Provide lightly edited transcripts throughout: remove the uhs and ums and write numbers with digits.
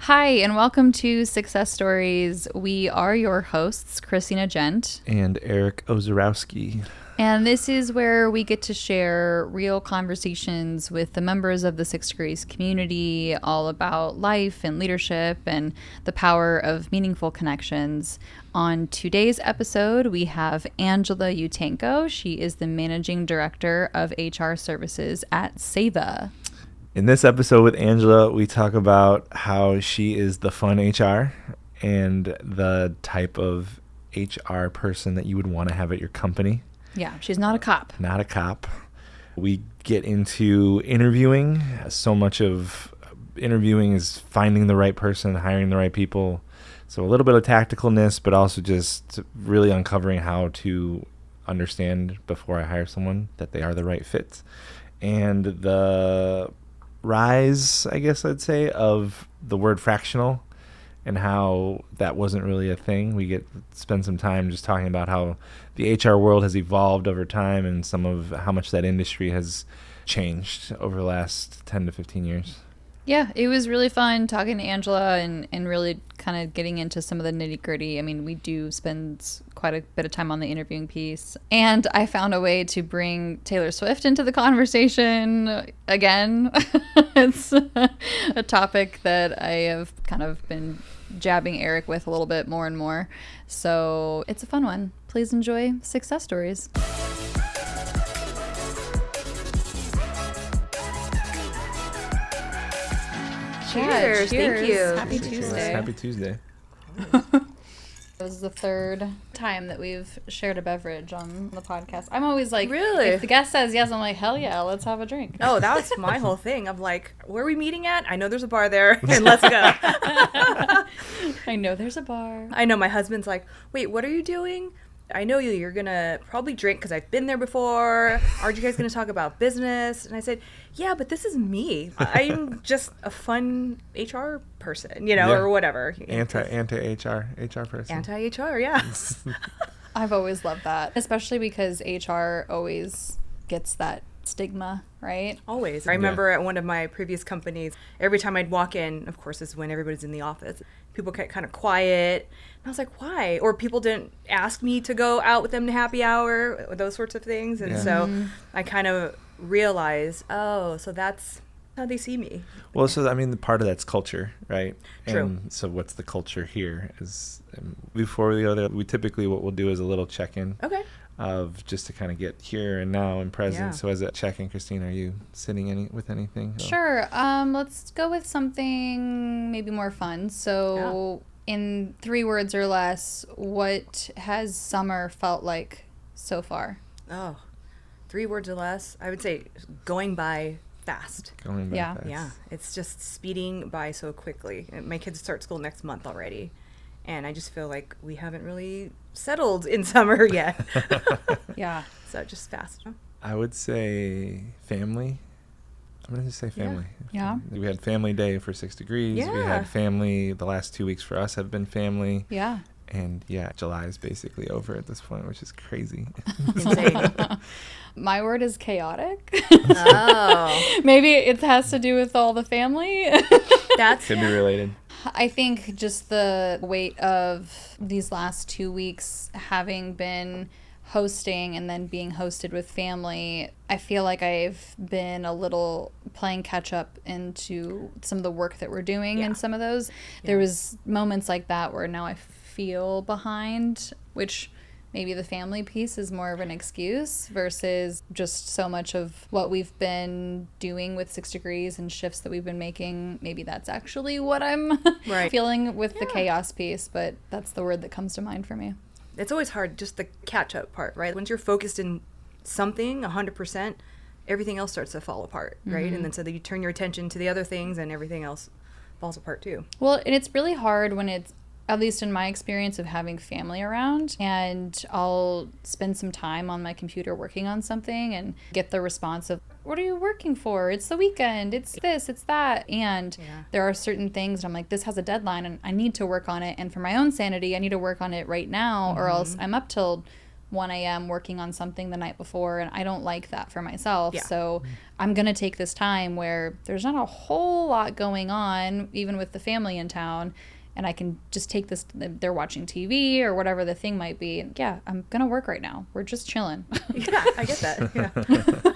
Hi, and welcome to Sixcess Stories. We are your hosts, Christina Gent. And Eric Ozarowski. And this is where we get to share real conversations with the members of the 6 Degrees community, all about life and leadership and the power of meaningful connections. On today's episode, we have Angela Yutangco. She is the Managing Director of HR Services at Seva. In this episode with Angela, we talk about how she is the fun HR and the type of HR person that you would want to have at your company. Yeah, she's not a cop. Not a cop. We get into interviewing. So much of interviewing is finding the right person, hiring the right people. So a little bit of tacticalness, but also just really uncovering how to understand before I hire someone that they are the right fit. And the rise, I guess I'd say, of the word fractional and how that wasn't really a thing. We get to spend some time just talking about how the HR world has evolved over time and some of how much that industry has changed over the last 10 to 15 years. Yeah, it was really fun talking to Angela and really kind of getting into some of the nitty gritty. I mean, we do spend quite a bit of time on the interviewing piece. And I found a way to bring Taylor Swift into the conversation again. It's a topic that I have kind of been jabbing Eric with a little bit more and more. So it's a fun one. Please enjoy Sixcess Stories. Cheers. Thank you. Happy Tuesday. Happy Tuesday. This is the third time that we've shared a beverage on the podcast. I'm always like, really? If the guest says yes, I'm like, hell yeah, let's have a drink. Oh, that was my whole thing. I'm like, where are we meeting at? I know there's a bar there, and let's go. I know there's a bar. I know my husband's like, wait, what are you doing? I know you're going to probably drink because I've been there before. Aren't you guys going to talk about business? And I said, yeah, but this is me. I'm just a fun HR person, or whatever. Anti-HR person. Anti-HR, yeah. I've always loved that, especially because HR always gets that stigma, right? Always. I remember at one of my previous companies, every time I'd walk in, of course, this is when everybody's in the office, people get kind of quiet. And I was like, why? Or people didn't ask me to go out with them to happy hour, those sorts of things. And so I kind of realized, oh, so that's how they see me. Well, so, I mean, part of that's culture, right? True. And so what's the culture here? Is before we go there, we typically, what we'll do is a little check-in. Okay. Of just to kind of get here and now and present. Yeah. So as a check-in, Christine, are you sitting with anything? Sure. Let's go with something maybe more fun. So in 3 words or less, what has summer felt like so far? Oh, 3 words or less. I would say going by fast. Going by fast. Yeah. It's just speeding by so quickly. My kids start school next month already. And I just feel like we haven't really settled in summer yet. Yeah. So just fast. I would say family. I'm going to just say family. Yeah. We had family day for 6 Degrees. Yeah. We had family. The last 2 weeks for us have been family. Yeah. And July is basically over at this point, which is crazy. Insane. My word is chaotic. Oh. Maybe it has to do with all the family. That's Could be related. I think just the weight of these last 2 weeks having been hosting and then being hosted with family, I feel like I've been a little playing catch up into some of the work that we're doing in some of those. There was moments like that where now I feel behind, which maybe the family piece is more of an excuse versus just so much of what we've been doing with 6 Degrees and shifts that we've been making. Maybe that's actually what I'm feeling with the chaos piece, but that's the word that comes to mind for me. It's always hard, just the catch-up part, right? Once you're focused in something 100%, everything else starts to fall apart, right? And then so that you turn your attention to the other things and everything else falls apart too. Well, and it's really hard when it's, at least in my experience of having family around, and I'll spend some time on my computer working on something and get the response of, what are you working for? It's the weekend. It's this, it's that. And there are certain things I'm like, this has a deadline and I need to work on it. And for my own sanity, I need to work on it right now or else I'm up till 1 a.m. working on something the night before, and I don't like that for myself. Yeah. So I'm going to take this time where there's not a whole lot going on, even with the family in town, and I can just take this, they're watching TV or whatever the thing might be. And yeah, I'm going to work right now. We're just chilling. Yeah, I get that. Yeah.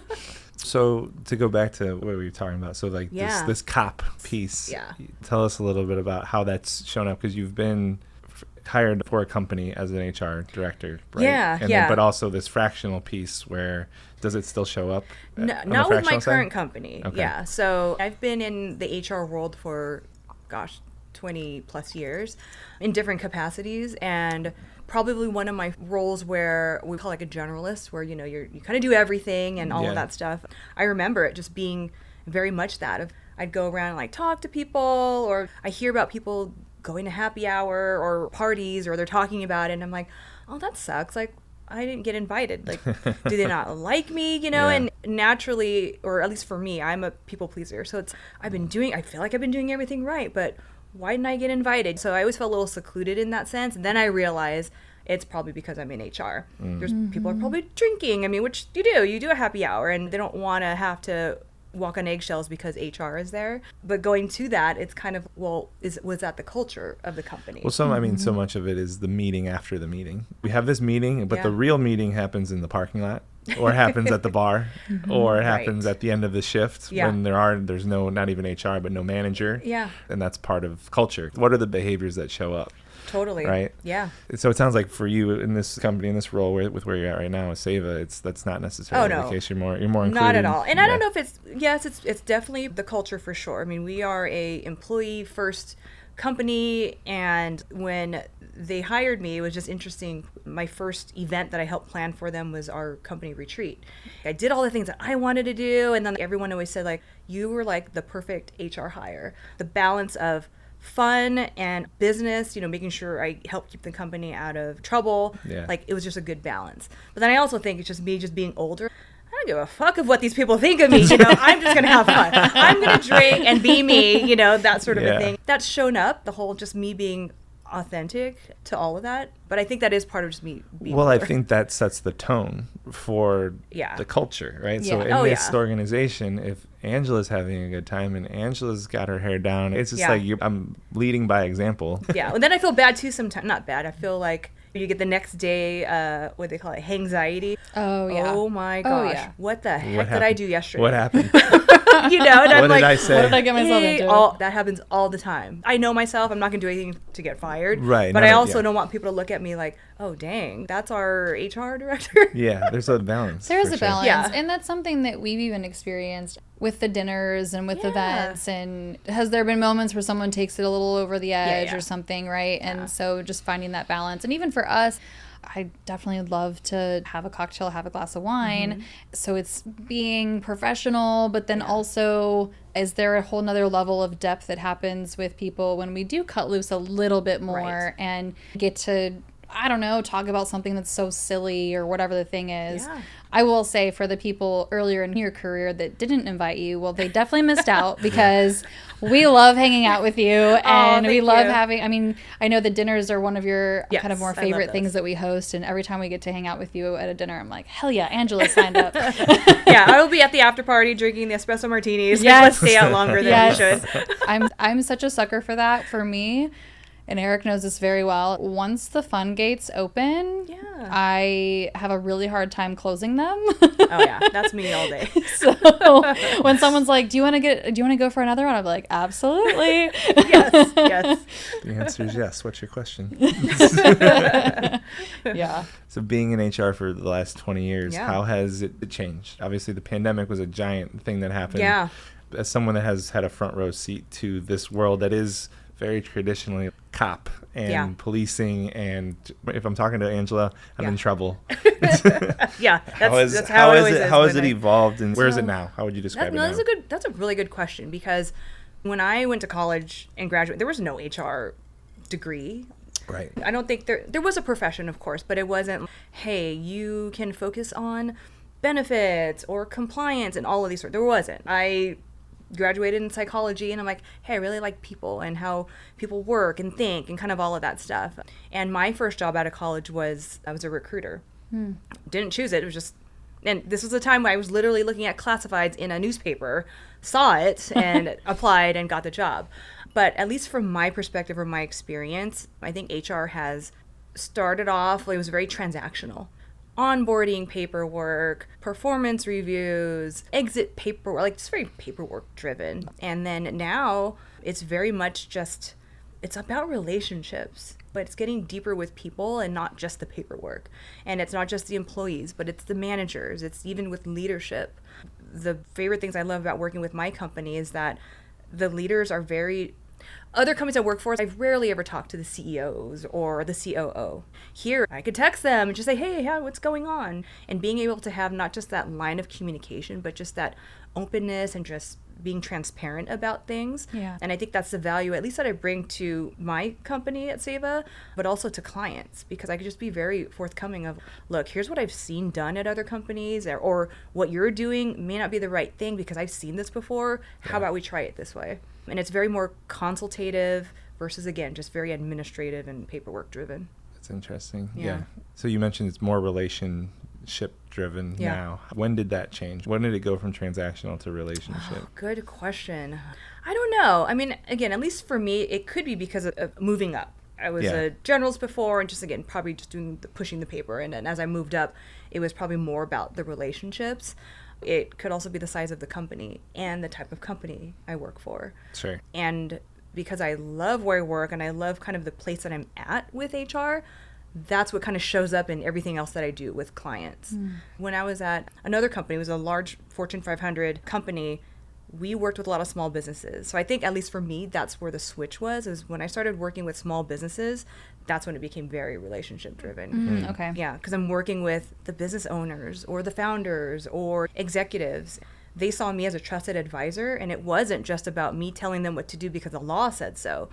So to go back to what we were talking about, so like this cop piece, Yeah. Tell us a little bit about how that's shown up, because you've been hired for a company as an HR director, right? Yeah, Then, but also this fractional piece where, does it still show up? No, on the not with my fractional side? current company. Okay. Yeah. So I've been in the HR world for, 20 plus years in different capacities, and probably one of my roles where we call like a generalist, where you kind of do everything and all of that stuff. I remember it just being very much that. I'd go around and like talk to people, or I hear about people going to happy hour or parties, or they're talking about it, and I'm like, oh, that sucks. Like, I didn't get invited. Like, do they not like me? And naturally, or at least for me, I'm a people pleaser. So I feel like I've been doing everything right, but why didn't I get invited? So I always felt a little secluded in that sense. And then I realized it's probably because I'm in HR. There's people are probably drinking. I mean, which you do a happy hour, and they don't want to have to walk on eggshells because HR is there. But going to that, it's kind of, was that the culture of the company? Well, so much of it is the meeting after the meeting. We have this meeting, but the real meeting happens in the parking lot, or happens at the bar, or it happens at the end of the shift when there's not even HR, but no manager. Yeah. And that's part of culture. What are the behaviors that show up? Totally. Right? Yeah. So it sounds like for you in this company, in this role with where you're at right now with Seva, that's not necessarily the case. You're more included. Not at all. And I don't know if it's definitely the culture for sure. I mean, we are a employee first company, and when they hired me, it was just interesting. My first event that I helped plan for them was our company retreat. I did all the things that I wanted to do, and then everyone always said, like, you were like the perfect HR hire. The balance of fun and business, making sure I help keep the company out of trouble. Yeah. Like, it was just a good balance. But then I also think it's just me just being older. I don't give a fuck of what these people think of me. I'm just going to have fun. I'm going to drink and be me, that sort of a thing. That's shown up, the whole just me being authentic to all of that. But I think that is part of just me being older. I think that sets the tone for the culture, right? Yeah. So in this organization, if Angela's having a good time and Angela's got her hair down, it's just like I'm leading by example. Yeah. And then I feel bad too sometimes. Not bad. I feel like you get the next day, what they call it, hangxiety. Oh, yeah. Oh, my gosh. Yeah. What the heck did I do yesterday? What happened? And I'm what like, did I say? What did I get myself into? That happens all the time. I know myself. I'm not going to do anything to get fired. Right. But I also don't want people to look at me like, oh, dang, that's our HR director. Yeah, there's a balance. There is a balance. Yeah. And that's something that we've even experienced with the dinners and with events. And has there been moments where someone takes it a little over the edge or something, right? And so just finding that balance. And even for us, I definitely would love to have a cocktail, have a glass of wine. So it's being professional, but then also, is there a whole nother level of depth that happens with people when we do cut loose a little bit more and get to, I don't know, talk about something that's so silly or whatever the thing is. Yeah. I will say, for the people earlier in your career that didn't invite you, well, they definitely missed out, because we love hanging out with you, and we love having, I mean, I know the dinners are one of your kind of more favorite things that we host, and every time we get to hang out with you at a dinner, I'm like, hell yeah, Angela signed up. Yeah, I will be at the after party drinking the espresso martinis. Yes. Let's stay out longer than we should. I'm such a sucker for that. For me, and Eric knows this very well, once the fun gates open, I have a really hard time closing them. Oh yeah, that's me all day. So when someone's like, do you want to go for another one? I'm like, absolutely. Yes. The answer is yes. What's your question? Yeah. So being in HR for the last 20 years, how has it changed? Obviously, the pandemic was a giant thing that happened. Yeah. As someone that has had a front row seat to this world that is very traditionally cop and policing, and if I'm talking to Angela, I'm in trouble. That's how has it evolved, and where is it now? How would you describe it now? That's a really good question, because when I went to college and graduated, there was no HR degree. Right. I don't think there was a profession, of course, but it wasn't, hey, you can focus on benefits or compliance and all of these sorts. There wasn't. I graduated in psychology, and I'm like, hey, I really like people and how people work and think and kind of all of that stuff. And my first job out of college I was a recruiter. Didn't choose it. It was just, and this was a time where I was literally looking at classifieds in a newspaper, saw it and applied and got the job. But at least from my perspective or my experience, I think HR has started off, it was very transactional. Onboarding paperwork, performance reviews, exit paperwork, like it's very paperwork driven. And then now it's very much just, it's about relationships, but it's getting deeper with people and not just the paperwork. And it's not just the employees, but it's the managers. It's even with leadership. The favorite things I love about working with my company is that the leaders are very, other companies I work for, I've rarely ever talked to the CEOs or the COO. Here, I could text them and just say, hey, what's going on? And being able to have not just that line of communication, but just that openness and just being transparent about things. Yeah. And I think that's the value, at least that I bring to my company at Seva, but also to clients, because I could just be very forthcoming of, look, here's what I've seen done at other companies, or what you're doing may not be the right thing because I've seen this before. How about we try it this way? And it's very more consultative versus, again, just very administrative and paperwork driven. That's interesting. Yeah. So you mentioned it's more relationship driven now. When did that change? When did it go from transactional to relationship? Oh, good question. I don't know. I mean, again, at least for me, it could be because of moving up. I was a generalist before, and just, again, probably just pushing the paper. And then as I moved up, it was probably more about the relationships. It could also be the size of the company and the type of company I work for. Sure. And because I love where I work and I love kind of the place that I'm at with HR, that's what kind of shows up in everything else that I do with clients. When I was at another company, it was a large Fortune 500 company, we worked with a lot of small businesses. So I think, at least for me, that's where the switch was, is when I started working with small businesses, that's when it became very relationship driven. Okay. Yeah, because I'm working with the business owners or the founders or executives. They saw me as a trusted advisor, and it wasn't just about me telling them what to do because the law said so.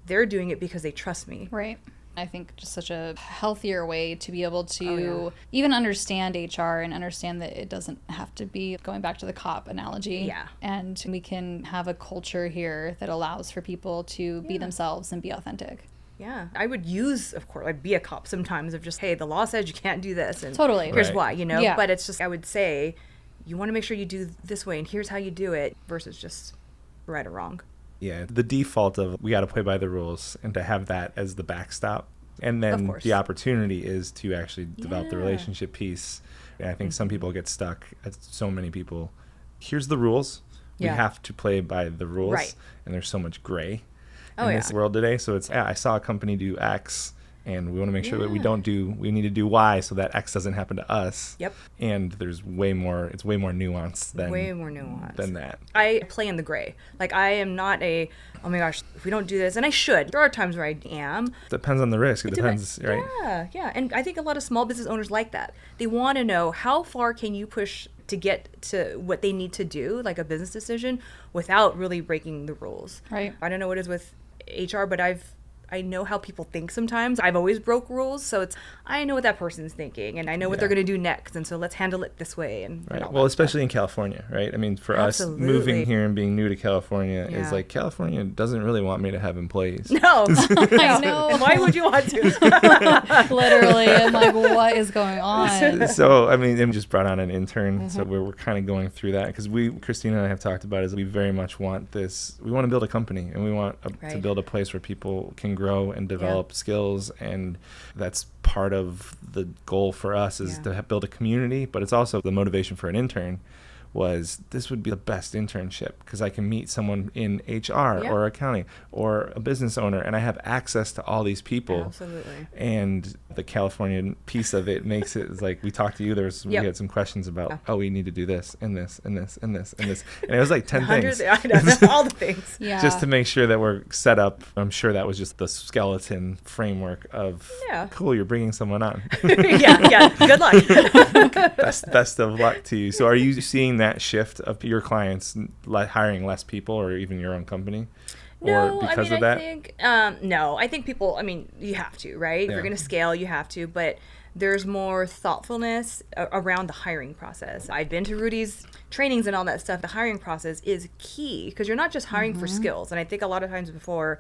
They're doing it because they trust me. Right. I think just such a healthier way to be able to even understand HR and understand that it doesn't have to be going back to the cop analogy. Yeah. And we can have a culture here that allows for people to be themselves and be authentic. Yeah. I would use, of course, I'd be a cop sometimes of just, hey, the law says you can't do this. And Totally. here's Right. why, Yeah. But it's just, I would say, you want to make sure you do this way, and here's how you do it, versus just right or wrong. Yeah, the default of we got to play by the rules, and to have that as the backstop. And then the opportunity is to actually develop the relationship piece. And I think some people get stuck, as so many people, here's the rules. We have to play by the rules. Right. And there's so much gray in this world today. So it's, I saw a company do X, and we want to make sure that we need to do Y so that X doesn't happen to us. Yep. And there's way more nuanced than that. I play in the gray. Like, I am not oh my gosh, if we don't do this, and I should. There are times where I am. Depends on the risk. It depends, right? Yeah. And I think a lot of small business owners like that. They want to know, how far can you push to get to what they need to do, like a business decision, without really breaking the rules. Right. I don't know what it is with HR, but I know how people think sometimes. I've always broke rules, so I know what that person's thinking, and I know what they're going to do next, and so let's handle it this way. And right. all Well, that especially stuff. in California, right? I mean, for Absolutely. us moving here and being new to California Yeah. is like, California doesn't really want me to have employees. No. I know. Why would you want to? Literally, I'm like, what is going on? So, I mean, and we just brought on an intern, so we're kind of going through that, because Christina and I have talked about is we very much want this. We want to build a company, and we want to build a place where people can grow and develop skills, and that's part of the goal for us is to build a community. But it's also the motivation for an intern was this would be the best internship because I can meet someone in HR or accounting or a business owner, and I have access to all these people. Absolutely. And the Californian piece of it makes it like we talked to you. We had some questions about we need to do this and this and this and this and this, and it was like 10 things. I know, all the things. Yeah. Just to make sure that we're set up. I'm sure that was just the skeleton framework of cool. You're bringing someone on. yeah. Good luck. Best of luck to you. So, are you seeing that shift of your clients hiring less people, or even your own company? No, or because I of that? think no. I think people. I mean, you have to, right? If you're going to scale, you have to. But there's more thoughtfulness around the hiring process. I've been to Rudy's trainings and all that stuff. The hiring process is key because you're not just hiring for skills. And I think a lot of times before,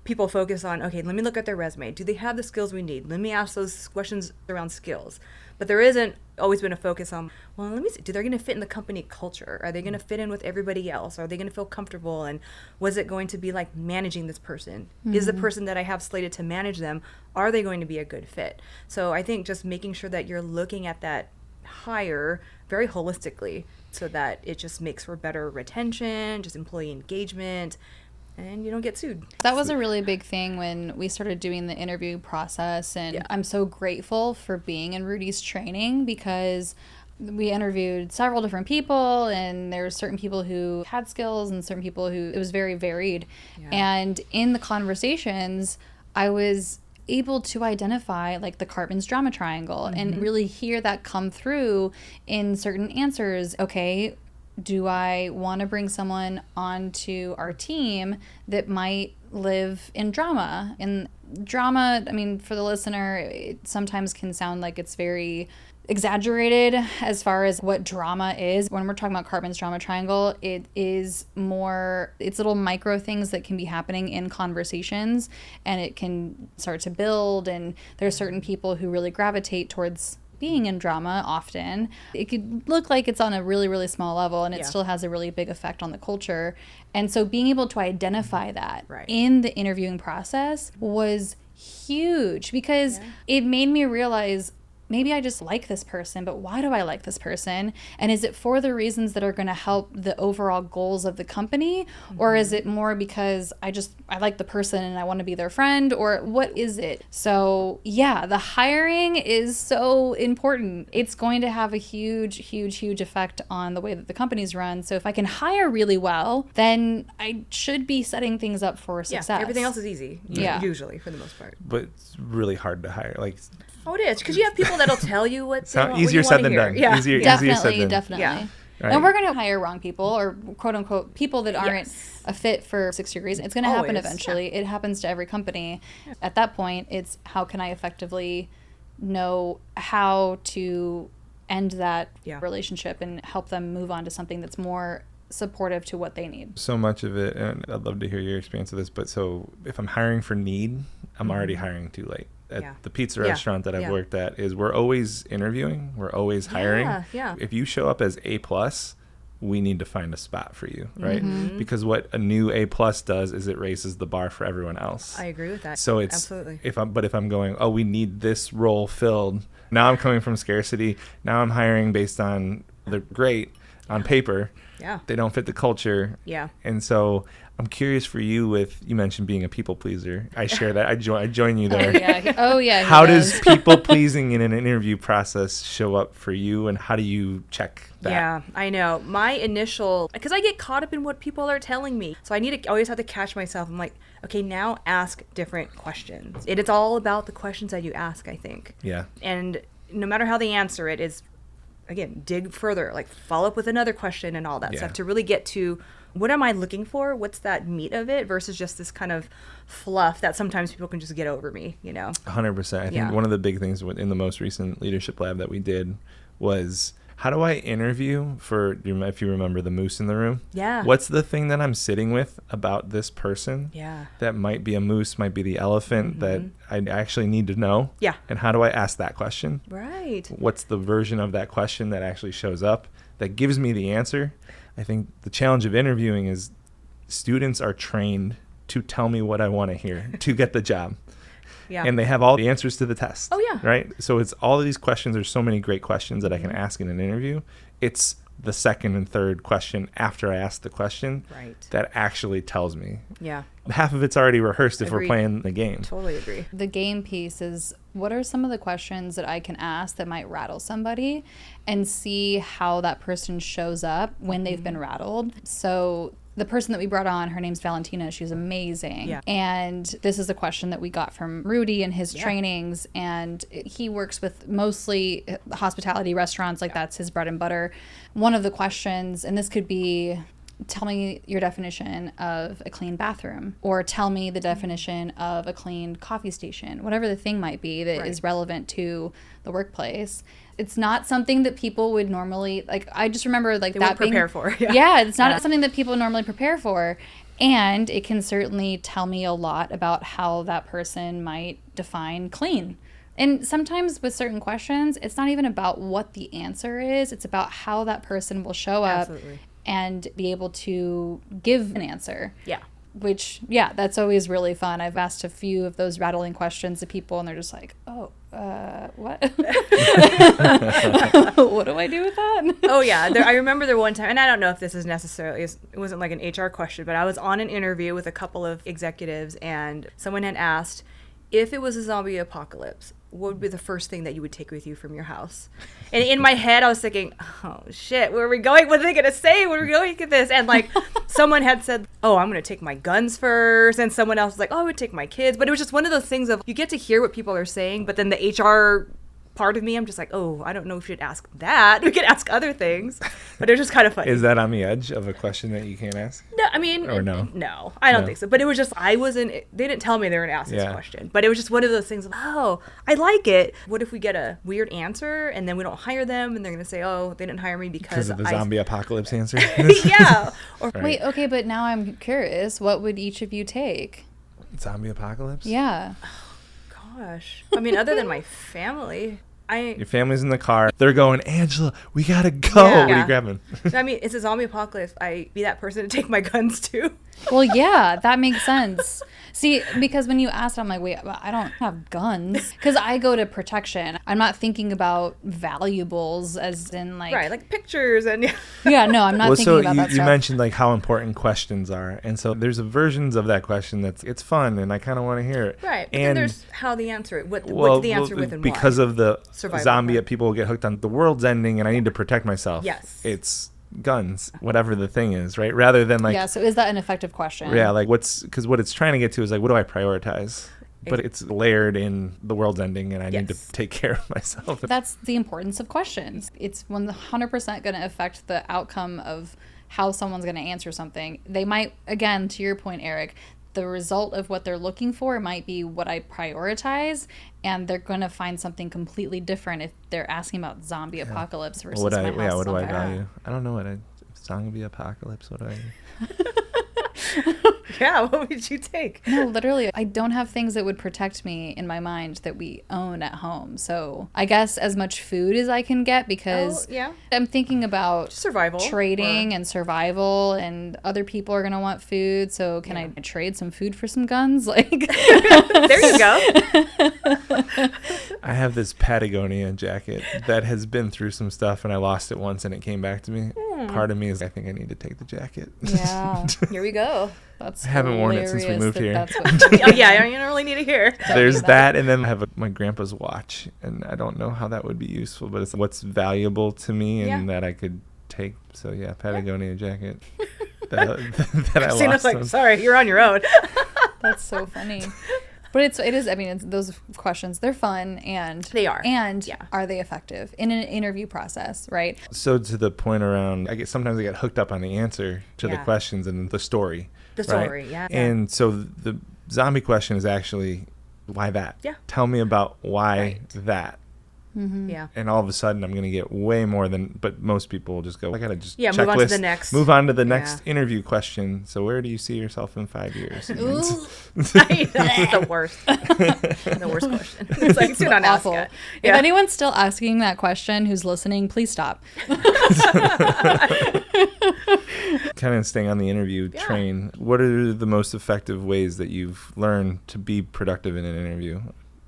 people focus on, okay, let me look at their resume. Do they have the skills we need? Let me ask those questions around skills. But there isn't always been a focus on, well, let me see, do they going to fit in the company culture? Are they going to fit in with everybody else? Are they going to feel comfortable? And was it going to be like managing this person? Is the person that I have slated to manage them, are they going to be a good fit? So I think just making sure that you're looking at that hire very holistically so that it just makes for better retention, just employee engagement, and you don't get sued. That was a really big thing when we started doing the interview process, and I'm so grateful for being in Rudy's training because we interviewed several different people, and there were certain people who had skills and certain people who, it was very varied. And in the conversations, I was able to identify like the Cartman's drama triangle and really hear that come through in certain answers. Okay, do I want to bring someone onto our team that might live in drama? And drama, I mean, for the listener, it sometimes can sound like it's very exaggerated as far as what drama is. When we're talking about Cartman's drama triangle, it is more, it's little micro things that can be happening in conversations, and it can start to build, and there are certain people who really gravitate towards being in drama often. It could look like it's on a really, really small level, and it still has a really big effect on the culture. And so being able to identify that in the interviewing process was huge, because it made me realize, maybe I just like this person, but why do I like this person? And is it for the reasons that are going to help the overall goals of the company? Or is it more because I like the person and I want to be their friend? Or what is it? So yeah, the hiring is so important. It's going to have a huge, huge, huge effect on the way that the company's run. So if I can hire really well, then I should be setting things up for success. Yeah, everything else is easy, usually, for the most part. But it's really hard to hire. Like, oh, it is, because you have people that'll tell you what they want, easier what you said want than to hear. done. Yeah. Easier said than Definitely. Yeah. Right. And we're going to hire wrong people, or quote unquote people that aren't a fit for 6 degrees. It's going to happen eventually. It happens to every company. At that point, it's how can I effectively know how to end that relationship and help them move on to something that's more supportive to what they need. So much of it, and I'd love to hear your experience of this, but so if I'm hiring for need, I'm already hiring too late. At the pizza restaurant that I've worked at, is we're always interviewing, we're always hiring. If you show up as A+, we need to find a spot for you, right? Because what a new A+ does is it raises the bar for everyone else. I agree with that. So it's absolutely. If I'm going, oh, we need this role filled. Now I'm coming from scarcity. Now I'm hiring based on they're great on paper. Yeah. They don't fit the culture. Yeah. And so I'm curious for you with, you mentioned being a people pleaser. I share that. I join you there. Oh, yeah. How does people pleasing in an interview process show up for you, and how do you check that? Yeah, I know. My initial, because I get caught up in what people are telling me. So I need to always have to catch myself. I'm like, okay, now ask different questions. It's all about the questions that you ask, I think. Yeah. And no matter how they answer it is, again, dig further, like follow up with another question and all that stuff to really get to what am I looking for? What's that meat of it versus just this kind of fluff that sometimes people can just get over me, 100%. I think one of the big things in the most recent leadership lab that we did was, how do I interview for, if you remember the moose in the room? Yeah. What's the thing that I'm sitting with about this person? Yeah. That might be a moose, might be the elephant that I actually need to know. Yeah. And how do I ask that question? Right. What's the version of that question that actually shows up that gives me the answer? I think the challenge of interviewing is students are trained to tell me what I want to hear to get the job. Yeah. And they have all the answers to the test. Oh, yeah. Right? So it's all of these questions. There's so many great questions that I can ask in an interview. It's the second and third question after I ask the question that actually tells me. Yeah. Half of it's already rehearsed if Agreed. we're playing the game. Totally agree. The game piece is, what are some of the questions that I can ask that might rattle somebody, and see how that person shows up when they've been rattled. So the person that we brought on, her name's Valentina. She's amazing. Yeah. And this is a question that we got from Rudy in his trainings. And he works with mostly hospitality restaurants. Like that's his bread and butter. One of the questions, and this could be, tell me your definition of a clean bathroom, or tell me the definition of a clean coffee station, whatever the thing might be that is relevant to the workplace. It's not something that people would normally, like, I just remember like they that being prepare for. Yeah, it's not something that people normally prepare for. And it can certainly tell me a lot about how that person might define clean. And sometimes with certain questions, it's not even about what the answer is. It's about how that person will show up Absolutely. and be able to give an answer. Yeah. Which, yeah, that's always really fun. I've asked a few of those rattling questions to people, and they're just like, oh, what? What do I do with that? Oh, yeah. I remember there one time, and I don't know if this is necessarily, it wasn't like an HR question, but I was on an interview with a couple of executives, and someone had asked, if it was a zombie apocalypse, what would be the first thing that you would take with you from your house? And in my head, I was thinking, oh, shit, where are we going? What are they going to say? Where are we going with this? And, like, someone had said, oh, I'm going to take my guns first. And someone else was like, oh, I would take my kids. But it was just one of those things of you get to hear what people are saying, but then the HR part of me, I'm just like, oh, I don't know if we should ask that. We could ask other things. But it was just kind of funny. Is that on the edge of a question that you can't ask? No, I mean, or no? No, I don't No. think so. But it was just, they didn't tell me they were going to ask this Yeah. question. But it was just one of those things of, oh, I like it. What if we get a weird answer and then we don't hire them and they're going to say, oh, they didn't hire me because of the zombie apocalypse answer? Yeah. Or, Right. Wait, okay, but now I'm curious. What would each of you take? Zombie apocalypse? Yeah. gosh. I mean, other than my family, Your family's in the car. They're going, Angela, we gotta go. Yeah. What are you grabbing? I mean, it's a zombie apocalypse. I be that person to take my guns too. Well, yeah, that makes sense. See, because when you asked, I'm like, wait, I don't have guns. Because I go to protection. I'm not thinking about valuables as in like... Right, like pictures and... Yeah, no, I'm not Well, thinking so about that you stuff. mentioned like how important questions are. And so there's versions of that question it's fun and I kind of want to hear it. Right, but then And there's how the answer, what's the answer with and why. because of the Survival zombie, part. people get hooked on the world's ending and I need to protect myself. Yes. It's guns, whatever the thing is, right? Rather than like... Yeah, so is that an effective question? Yeah, like because what it's trying to get to is like, what do I prioritize? But it's layered in the world's ending and I need to Yes. take care of myself. That's the importance of questions. It's 100% going to affect the outcome of how someone's going to answer something. They might, again, to your point, Eric, the result of what they're looking for might be what I prioritize, and they're going to find something completely different if they're asking about zombie apocalypse versus What my house what is do on I fire. value? I don't know what zombie apocalypse, what do I... Yeah, what would you take? No, literally, I don't have things that would protect me in my mind that we own at home. So I guess as much food as I can get, because Yeah. I'm thinking about Survival. trading and survival, and other people are going to want food. So can I trade some food for some guns? Like, There you go. I have this Patagonia jacket that has been through some stuff and I lost it once and it came back to me. Part of me is I think I need to take the jacket. yeah, Here we go. that's I haven't worn it since we hilarious moved that here. That's what Oh, yeah, you don't really need to hear. There's that, and then I have my grandpa's watch, and I don't know how that would be useful, but it's what's valuable to me and that I could take. So yeah, Patagonia jacket that I Christina's lost. like, on. sorry, you're on your own. That's so funny. But it is, I mean, it's, those questions, they're fun, and They are. And Yeah. are they effective in an interview process, right? So to the point around, sometimes I get hooked up on the answer to the Yeah. questions and the story. The right? story, yeah. And so the zombie question is actually, why that? Yeah. Tell me about why Right. that. Yeah. And all of a sudden, I'm going to get way more than. But most people will just go, I got to just Yeah, move on to the checklist, next. Move on to the next Yeah. interview question. So where do you see yourself in 5 years? Ooh. That's the worst. The worst question. It's like, do not ask Awful. it. If anyone's still asking that question who's listening, please stop. Kind of staying on the interview train. What are the most effective ways that you've learned to be productive in an interview?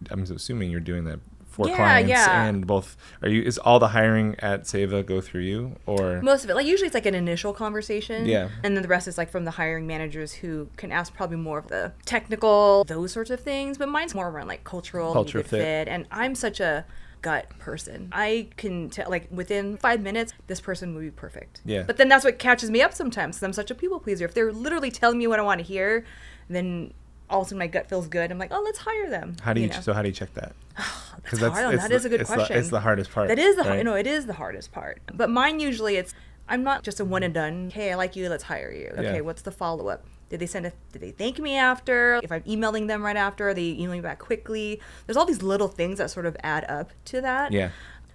I'm assuming you're doing that for clients and both. Is all the hiring at Seva go through you, or Most of it. Like, usually it's like an initial conversation. Yeah. And then the rest is like from the hiring managers who can ask probably more of the technical, those sorts of things. But mine's more around like cultural Culture good fit. And I'm such a gut person. I can tell, like, within 5 minutes, this person would be perfect. Yeah. But then that's what catches me up sometimes, 'cause I'm such a people pleaser. If they're literally telling me what I want to hear, then all of a sudden my gut feels good. I'm like, oh, let's hire them. how do you know? how do you check that? That's hard. That is a good question. It's the hardest part. That is right? it is the hardest part. But mine usually I'm not just a one and done. Hey, I like you, let's hire you. Okay, Yeah. what's the follow up? Did they thank me after? If I'm emailing them right after, are they emailing me back quickly? There's all these little things that sort of add up to that. Yeah.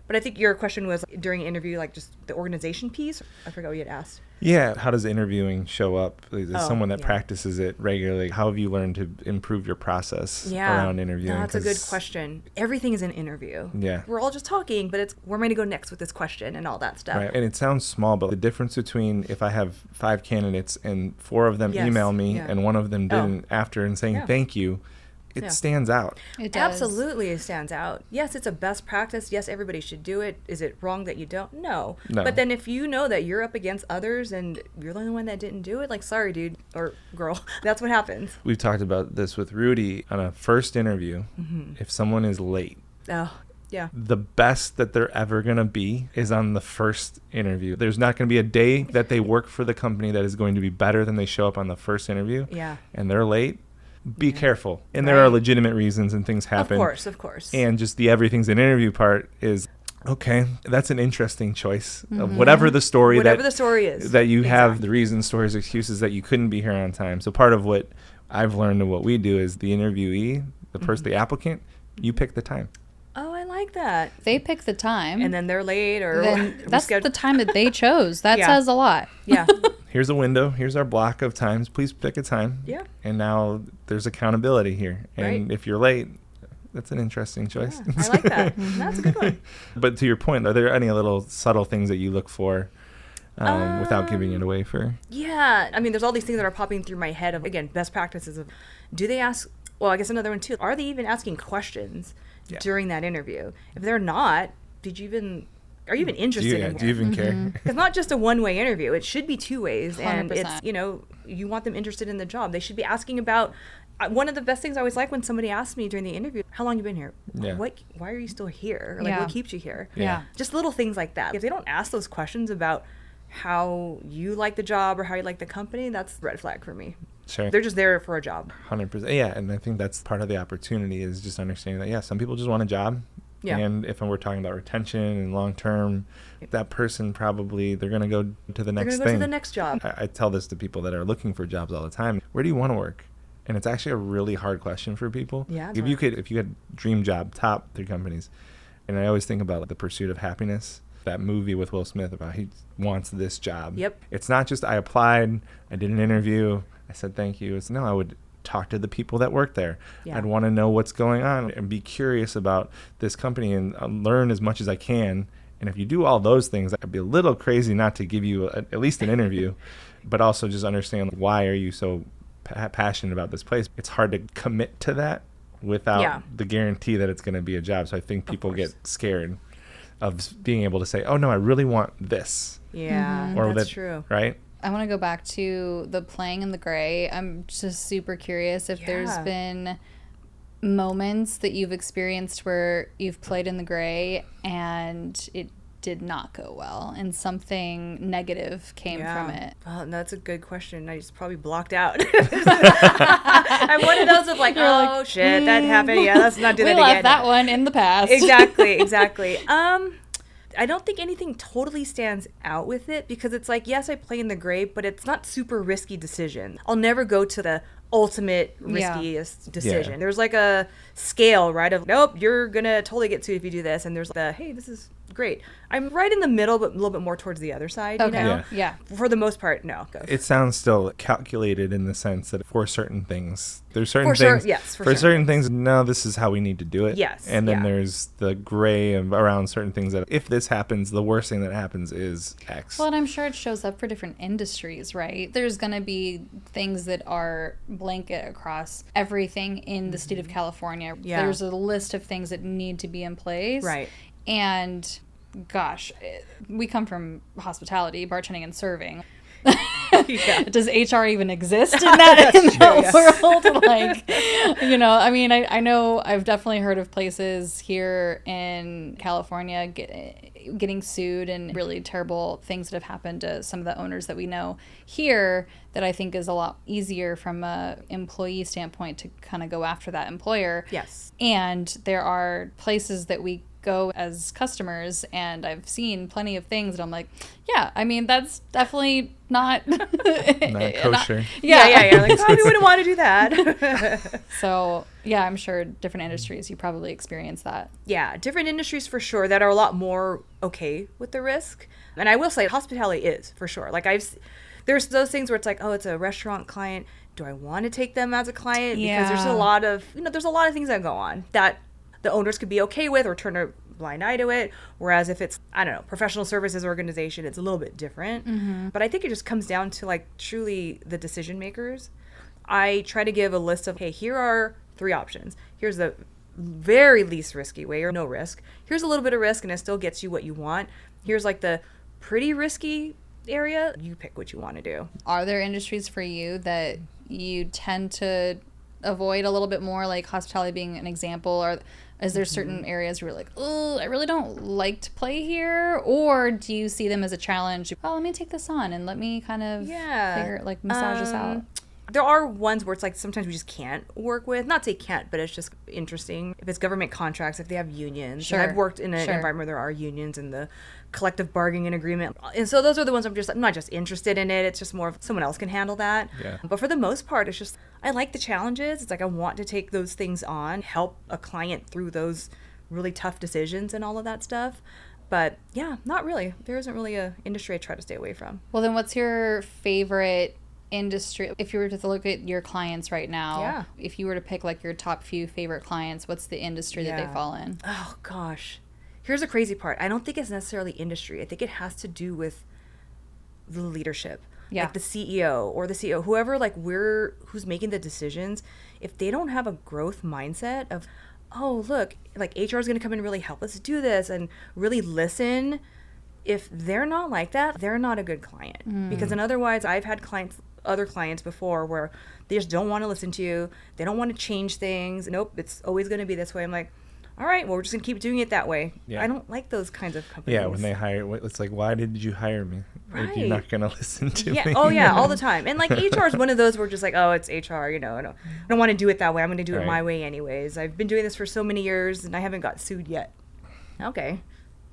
But I think your question was during an interview, like just the organization piece. I forgot what you had asked. Yeah. How does interviewing show up? As someone that yeah. practices it regularly, how have you learned to improve your process around interviewing? No, that's a good question. Everything is an interview. Yeah. We're all just talking, but it's where am I going to go next with this question and all that stuff. Right. And it sounds small, but the difference between if I have 5 candidates and 4 of them email me and 1 of them didn't after and saying thank you, it stands out. It does. Absolutely, it stands out. Yes, it's a best practice. Yes, everybody should do it. Is it wrong that you don't? No. But then if you know that you're up against others and you're the only one that didn't do it, like, sorry, dude or girl, that's what happens. We've talked about this with Rudy on a first interview. If someone is late, Yeah. the best that they're ever going to be is on the first interview. There's not going to be a day that they work for the company that is going to be better than they show up on the first interview. Yeah. And they're late. Be careful. And there are legitimate reasons and things happen. Of course. And just the everything's an interview part is, okay, that's an interesting choice. Of whatever the story is. That you have the reasons, stories, excuses that you couldn't be here on time. So part of what I've learned and what we do is the interviewee, the person, the applicant, you pick the time. Oh, I like that. They pick the time. And then they're late or then that's the time that they chose. That says a lot. Yeah. Here's a window. Here's our block of times. Please pick a time. Yeah. And now there's accountability here. And if you're late, that's an interesting choice. Yeah, I like that. That's a good one. But to your point, are there any little subtle things that you look for without giving it away for? Yeah. I mean, there's all these things that are popping through my head of, again, best practices of, do they ask, well, I guess another one too, are they even asking questions during that interview? If they're not, are you even interested in it? Do you even care? It's not just a one-way interview. It should be 2 ways. 100%. And it's, you want them interested in the job. They should be asking about, one of the best things I always like when somebody asks me during the interview, how long you been here? Yeah. Why are you still here? Or what keeps you here? Yeah. Just little things like that. If they don't ask those questions about how you like the job or how you like the company, that's a red flag for me. Sure. They're just there for a job. 100%. Yeah, and I think that's part of the opportunity is just understanding that, some people just want a job. Yeah. And if we're talking about retention and long-term, that person probably, they're going to go to the next thing. They're going to go to the next job. I tell this to people that are looking for jobs all the time. Where do you want to work? And it's actually a really hard question for people. Yeah. If you had dream job, top 3 companies, and I always think about The Pursuit of Happiness, that movie with Will Smith about he wants this job. Yep. It's not just I applied, I did an interview, I said thank you. It's no, I would talk to the people that work there. Yeah. I'd want to know what's going on and be curious about this company and learn as much as I can. And if you do all those things, I'd be a little crazy not to give you at least an interview, but also just understand why are you so passionate about this place. It's hard to commit to that without the guarantee that it's going to be a job. So I think people get scared of being able to say, oh no, I really want this. Yeah, that's true. Right? I want to go back to the playing in the gray. I'm just super curious if there's been moments that you've experienced where you've played in the gray and it did not go well and something negative came from it. Well, that's a good question. I just probably blocked out. I'm one of those of like, shit, that happened. Yeah, let's not do that again. We left that one in the past. Exactly. I don't think anything totally stands out with it because it's like, yes, I play in the gray, but it's not super risky decision. I'll never go to the ultimate riskiest decision. There's like a scale, right? Of nope, you're gonna totally get sued if you do this, and there's the hey, this is great. I'm right in the middle, but a little bit more towards the other side. Okay. You know? Yeah. For the most part, no. Go. It sounds still calculated in the sense that for certain things, there's certain things. For certain things, no, this is how we need to do it. Yes. And then there's the gray around certain things that if this happens, the worst thing that happens is X. Well, and I'm sure it shows up for different industries, right? There's going to be things that are blanket across everything in the state of California. Yeah. There's a list of things that need to be in place. Right. And gosh, we come from hospitality, bartending and serving. Does HR even exist in that world? Like, I mean, I know I've definitely heard of places here in California getting sued and really terrible things that have happened to some of the owners that we know here that I think is a lot easier from a employee standpoint to kind of go after that employer. Yes. And there are places that we go as customers and I've seen plenty of things and I'm like, yeah, I mean, that's definitely not kosher. Yeah. Like, probably wouldn't want to do that. So, yeah, I'm sure different industries, you probably experience that. Yeah, different industries for sure that are a lot more okay with the risk. And I will say hospitality is for sure. Like there's those things where it's like, oh, it's a restaurant client. Do I want to take them as a client? Because there's a lot of, there's a lot of things that go on that the owners could be okay with or turn a blind eye to it. Whereas if it's, I don't know, professional services organization, it's a little bit different. Mm-hmm. But I think it just comes down to like truly the decision makers. I try to give a list of, hey, here are 3 options. Here's the very least risky way or no risk. Here's a little bit of risk and it still gets you what you want. Here's like the pretty risky area. You pick what you want to do. Are there industries for you that you tend to avoid a little bit more, like hospitality being an example? Or is there certain areas where you're like, oh, I really don't like to play here? Or do you see them as a challenge? Oh, let me take this on and let me kind of massage this out. There are ones where it's like sometimes we just can't work with. Not say can't, but it's just interesting. If it's government contracts, if they have unions. Sure. And I've worked in an environment where there are unions and the collective bargaining agreement. And so those are the ones I'm not just interested in it. It's just more of someone else can handle that. Yeah. But for the most part, it's just I like the challenges. It's like I want to take those things on, help a client through those really tough decisions and all of that stuff. But yeah, not really. There isn't really a industry I try to stay away from. Well, then what's your favorite industry? If you were to look at your clients right now, if you were to pick like your top few favorite clients, what's the industry that they fall in? Oh gosh, here's the crazy part. I don't think it's necessarily industry. I think it has to do with the leadership. Like the CEO or the CEO, whoever who's making the decisions. If they don't have a growth mindset of, oh look, like HR is going to come in and really help us do this and really listen. If they're not like that, they're not a good client. Because then otherwise, I've had other clients before where they just don't want to listen to you. They don't want to change things. Nope, it's always going to be this way. I'm like, all right, well, we're just going to keep doing it that way. Yeah. I don't like those kinds of companies. Yeah, when they hire, it's like, why did you hire me? Right. If you're not going to listen to me. Oh, yeah, all the time. And like HR is one of those where just like, oh, it's HR, I don't want to do it that way. I'm going to do it my way anyways. I've been doing this for so many years and I haven't got sued yet. Okay.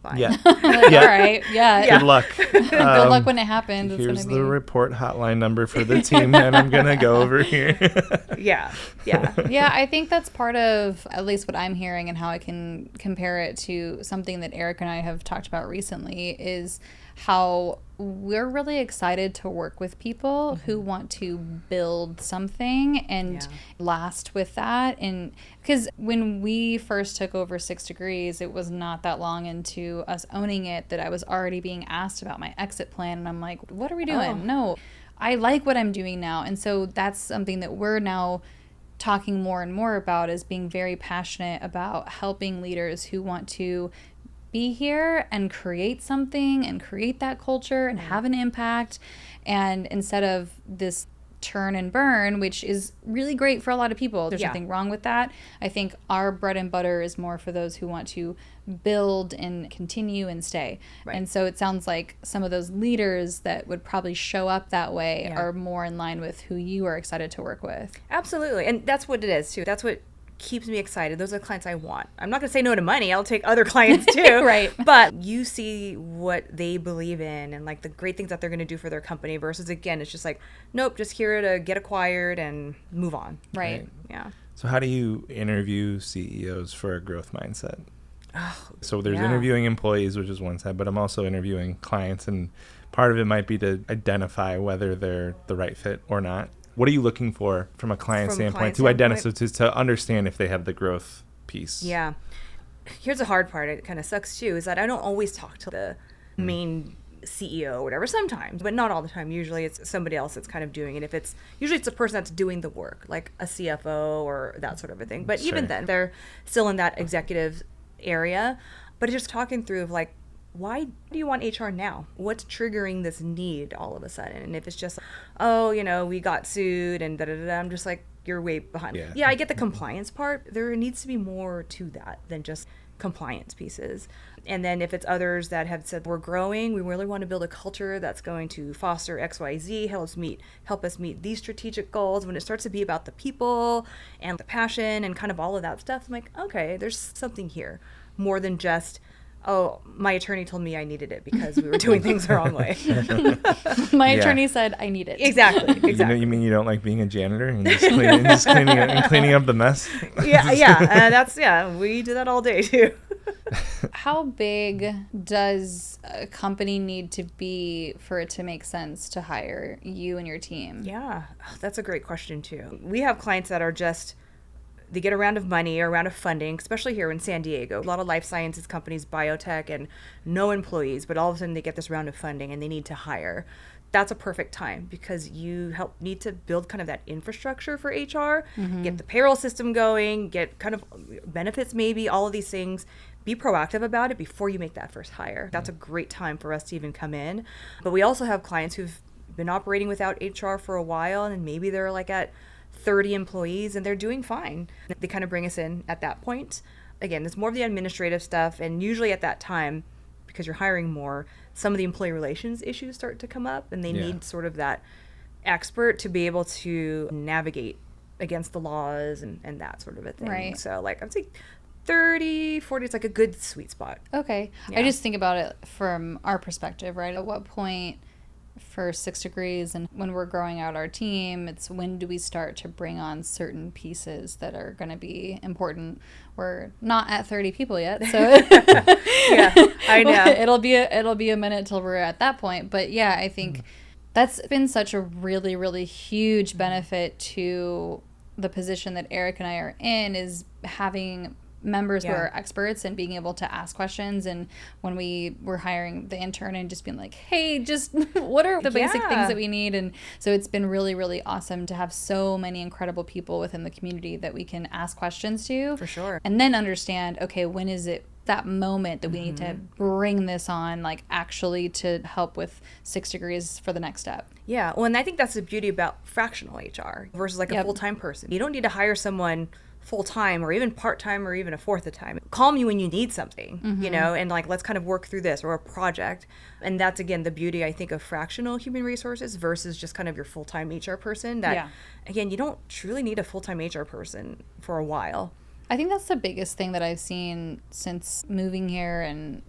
Fine. Yeah. All right. Yeah. Good luck. Good luck when it happens. Here's the report hotline number for the team, and I'm going to go over here. Yeah. Yeah, I think that's part of at least what I'm hearing and how I can compare it to something that Eric and I have talked about recently is how we're really excited to work with people who want to build something and last with that. And because when we first took over 6 Degrees, it was not that long into us owning it that I was already being asked about my exit plan. And I'm like, what are we doing? No, I like what I'm doing now. And so that's something that we're now talking more and more about, is being very passionate about helping leaders who want to be here and create something and create that culture and have an impact. And instead of this turn and burn, which is really great for a lot of people, there's nothing wrong with that. I think our bread and butter is more for those who want to build and continue and stay. Right. And so it sounds like some of those leaders that would probably show up that way are more in line with who you are excited to work with. Absolutely. And that's what it is too. That's what keeps me excited. Those are the clients I want. I'm not going to say no to money. I'll take other clients too. Right. But you see what they believe in and like the great things that they're going to do for their company versus, again, it's just like, nope, just here to get acquired and move on. Right. Yeah. So how do you interview CEOs for a growth mindset? Oh, so there's interviewing employees, which is one side, but I'm also interviewing clients, and part of it might be to identify whether they're the right fit or not. What are you looking for from a client standpoint to identify, to understand if they have the growth piece? Yeah. Here's the hard part. It kind of sucks too, is that I don't always talk to the main CEO or whatever, sometimes, but not all the time. Usually it's somebody else that's kind of doing it. Usually it's a person that's doing the work, like a CFO or that sort of a thing. But even then, they're still in that executive area. But just talking through of like, why do you want HR now? What's triggering this need all of a sudden? And if it's just, we got sued and da-da-da-da, I'm just like, you're way behind. Yeah, I get the compliance part. There needs to be more to that than just compliance pieces. And then if it's others that have said, we're growing, we really want to build a culture that's going to foster XYZ, help us meet these strategic goals. When it starts to be about the people and the passion and kind of all of that stuff, I'm like, okay, there's something here. more than just, oh, my attorney told me I needed it because we were doing things the wrong way. My attorney said I need it. Exactly. You mean you don't like being a janitor and just cleaning up the mess? Yeah. We do that all day too. How big does a company need to be for it to make sense to hire you and your team? Yeah, that's a great question too. We have clients that are just, they get a round of money or a round of funding, especially here in San Diego. A lot of life sciences companies, biotech, and no employees, but all of a sudden they get this round of funding and they need to hire. That's a perfect time because you need to build kind of that infrastructure for HR, get the payroll system going, get kind of benefits maybe, all of these things. Be proactive about it before you make that first hire. That's a great time for us to even come in. But we also have clients who've been operating without HR for a while, and maybe they're like at 30 employees and they're doing fine. They kind of bring us in at that point. Again, it's more of the administrative stuff, and usually at that time, because you're hiring more, some of the employee relations issues start to come up, and they need sort of that expert to be able to navigate against the laws and that sort of a thing. Right. So like I'd say 30, 40, it's like a good sweet spot. Okay. Yeah. I just think about it from our perspective, right? At what point for 6 Degrees and when we're growing out our team, it's when do we start to bring on certain pieces that are going to be important. We're not at 30 people yet, so Yeah, I know. it'll be a minute till we're at that point. But yeah, I think that's been such a really, really huge benefit to the position that Eric and I are in, is having members who are experts and being able to ask questions. And when we were hiring the intern and just being like, hey, just what are the basic things that we need? And so it's been really, really awesome to have so many incredible people within the community that we can ask questions to. For sure. And then understand, okay, when is it that moment that we need to bring this on, like actually to help with 6 Degrees for the next step. Yeah. Well, and I think that's the beauty about fractional HR versus like a full-time person. You don't need to hire someone full-time or even part-time or even a fourth of the time. Call me when you need something, you know, and like, let's kind of work through this or a project. And that's, again, the beauty, I think, of fractional human resources versus just kind of your full-time HR person that, again, you don't truly need a full-time HR person for a while. I think that's the biggest thing that I've seen since moving here and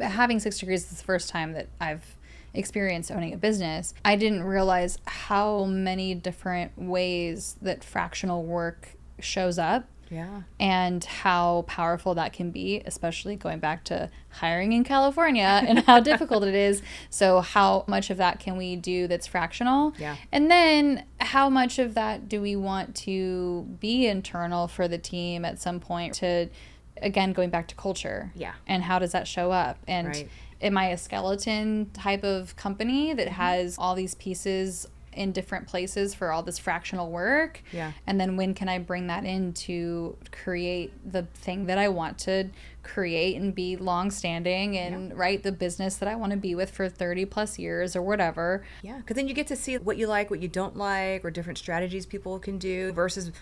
having 6 Degrees is the first time that I've experienced owning a business. I didn't realize how many different ways that fractional work shows up. Yeah. And how powerful that can be, especially going back to hiring in California and how difficult it is. So how much of that can we do that's fractional? Yeah. And then how much of that do we want to be internal for the team at some point to, again, going back to culture? Yeah. And how does that show up? And am I a skeleton type of company that has all these pieces in different places for all this fractional work? Yeah. And then when can I bring that in to create the thing that I want to create and be long-standing and write the business that I want to be with for 30 plus years or whatever? Yeah, because then you get to see what you like, what you don't like, or different strategies people can do versus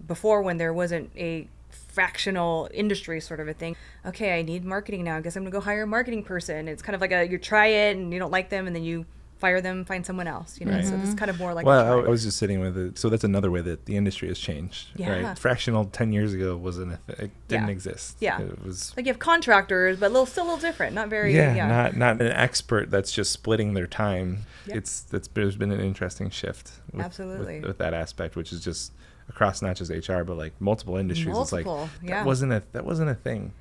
before when there wasn't a fractional industry sort of a thing. Okay, I need marketing now. I guess I'm going to go hire a marketing person. It's kind of like you try it and you don't like them and then you fire them, find someone else, you know. So this is kind of more like I was just sitting with it. So that's another way that the industry has changed, right? Fractional 10 years ago it didn't exist. Yeah. It was like you have contractors, but still a little different, not very not an expert that's just splitting their time. There's been an interesting shift with that aspect, which is just across not just HR but like multiple industries. It's like that wasn't a thing.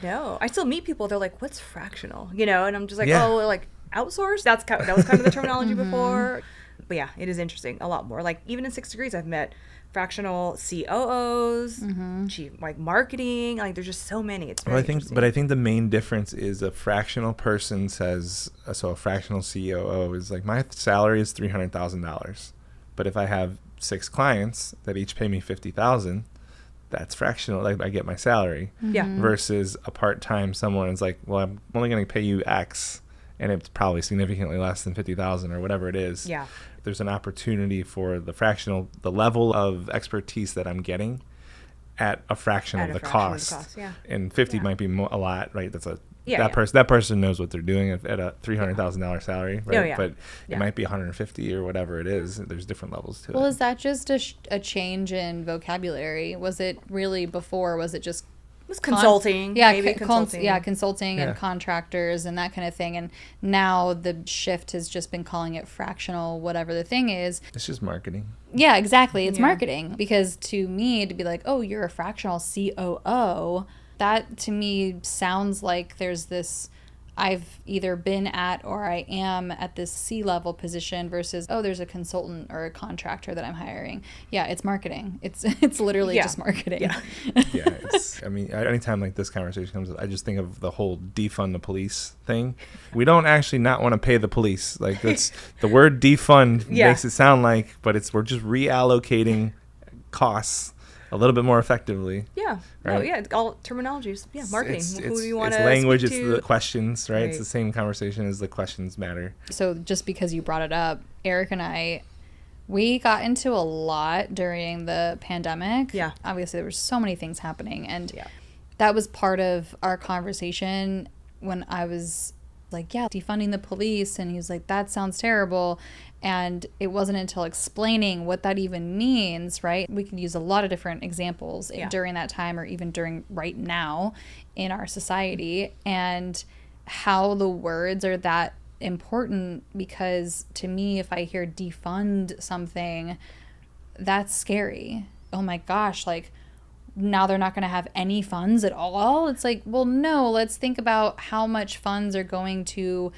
No, I still meet people, they're like, what's fractional, you know? And I'm just like, oh, like outsource. That was kind of the terminology before. But yeah, it is interesting a lot more. Like even in 6 Degrees, I've met fractional COOs, chief like marketing. Like there's just so many. It's very interesting. I think the main difference is a fractional person says, so a fractional COO is like, my salary is $300,000, but if I have 6 clients that each pay me $50,000, that's fractional. Like I get my salary. Versus a part-time someone is like, well, I'm only going to pay you X. And it's probably significantly less than 50,000 or whatever it is. Yeah. There's an opportunity for the fractional, the level of expertise that I'm getting at a fraction of the cost. And 50 might be a lot, right? That's that person knows what they're doing at a $300,000 salary, right? But it might be 150 or whatever it is. There's different levels to it. Well, is that just a change in vocabulary? Was it really before? Was it just was consulting. Maybe consulting. Consulting and contractors and that kind of thing. And now the shift has just been calling it fractional, whatever the thing is. It's just marketing. Yeah, exactly. It's marketing. Because to me, to be like, oh, you're a fractional COO, that to me sounds like there's this, I've either been at or I am at this C-level position versus, oh, there's a consultant or a contractor that I'm hiring. Yeah, it's marketing. It's literally just marketing. Yeah. I mean, anytime like this conversation comes up, I just think of the whole defund the police thing. We don't actually not want to pay the police. Like that's the word defund makes it sound like, but we're just reallocating costs a little bit more effectively. Yeah. Right? Oh, yeah. It's all terminologies. Yeah. Marketing. Who do you want to It's language. It's to? the questions, right? It's the same conversation as the questions matter. So just because you brought it up, Eric and I, we got into a lot during the pandemic. Yeah. Obviously, there were so many things happening. And that was part of our conversation when I was like, defunding the police. And he was like, that sounds terrible. And it wasn't until explaining what that even means, right? We can use a lot of different examples during that time or even during right now in our society and how the words are that important, because to me, if I hear defund something, that's scary. Oh my gosh, like now they're not going to have any funds at all. It's like, well, no, let's think about how much funds are going to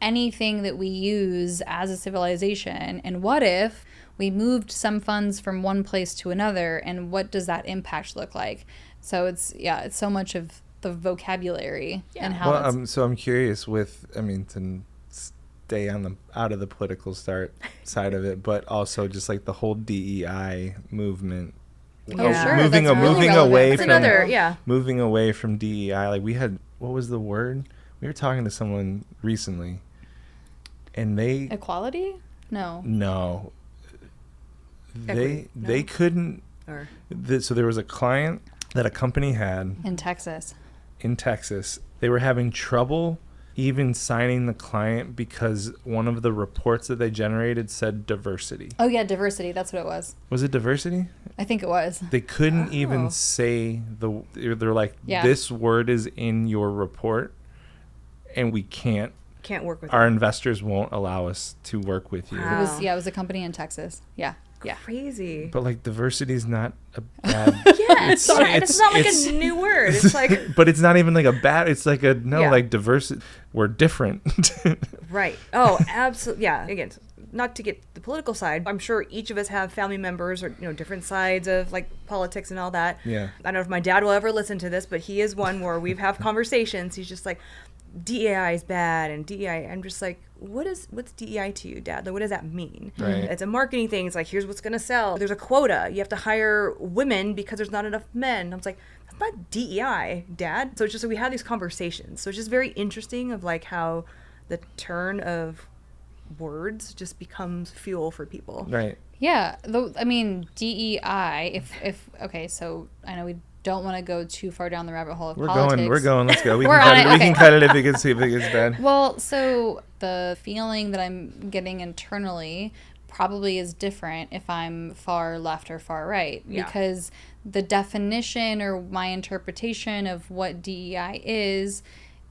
anything that we use as a civilization, and what if we moved some funds from one place to another, and what does that impact look like? So it's so much of the vocabulary and how so I'm curious with, I mean, to stay on the out of the political side of it, but also just like the whole DEI movement. Moving away from DEI. Like we had, what was the word? We were talking to someone recently, and equality? No. They couldn't. So there was a client that a company had in Texas. They were having trouble even signing the client because one of the reports that they generated said diversity. Oh yeah, diversity. That's what it was. Was it diversity? I think it was. They couldn't even say they're like, this word is in your report, and we can't work with our investors won't allow us to work with you. Wow. It was a company in Texas. Yeah. Crazy. But like diversity is not a bad. It's not like a new word. It's like. But it's not even like a bad. It's like like diversity. We're different. Right. Oh, absolutely. Yeah. Again, not to get the political side. I'm sure each of us have family members or different sides of like politics and all that. Yeah. I don't know if my dad will ever listen to this, but he is one where we've had conversations. He's just like, DEI is bad, and DEI. I'm just like, what's DEI to you, Dad? Like, what does that mean? Right. It's a marketing thing. It's like, here's what's gonna sell. There's a quota. You have to hire women because there's not enough men. I'm like, that's not DEI, Dad. So it's just we have these conversations. So it's just very interesting of like how the turn of words just becomes fuel for people. Right. Yeah. I mean, DEI. Okay. So I know we don't want to go too far down the rabbit hole of politics. We're going. Let's go. We can cut it if it gets bad. Well, so the feeling that I'm getting internally probably is different if I'm far left or far right, because the definition or my interpretation of what DEI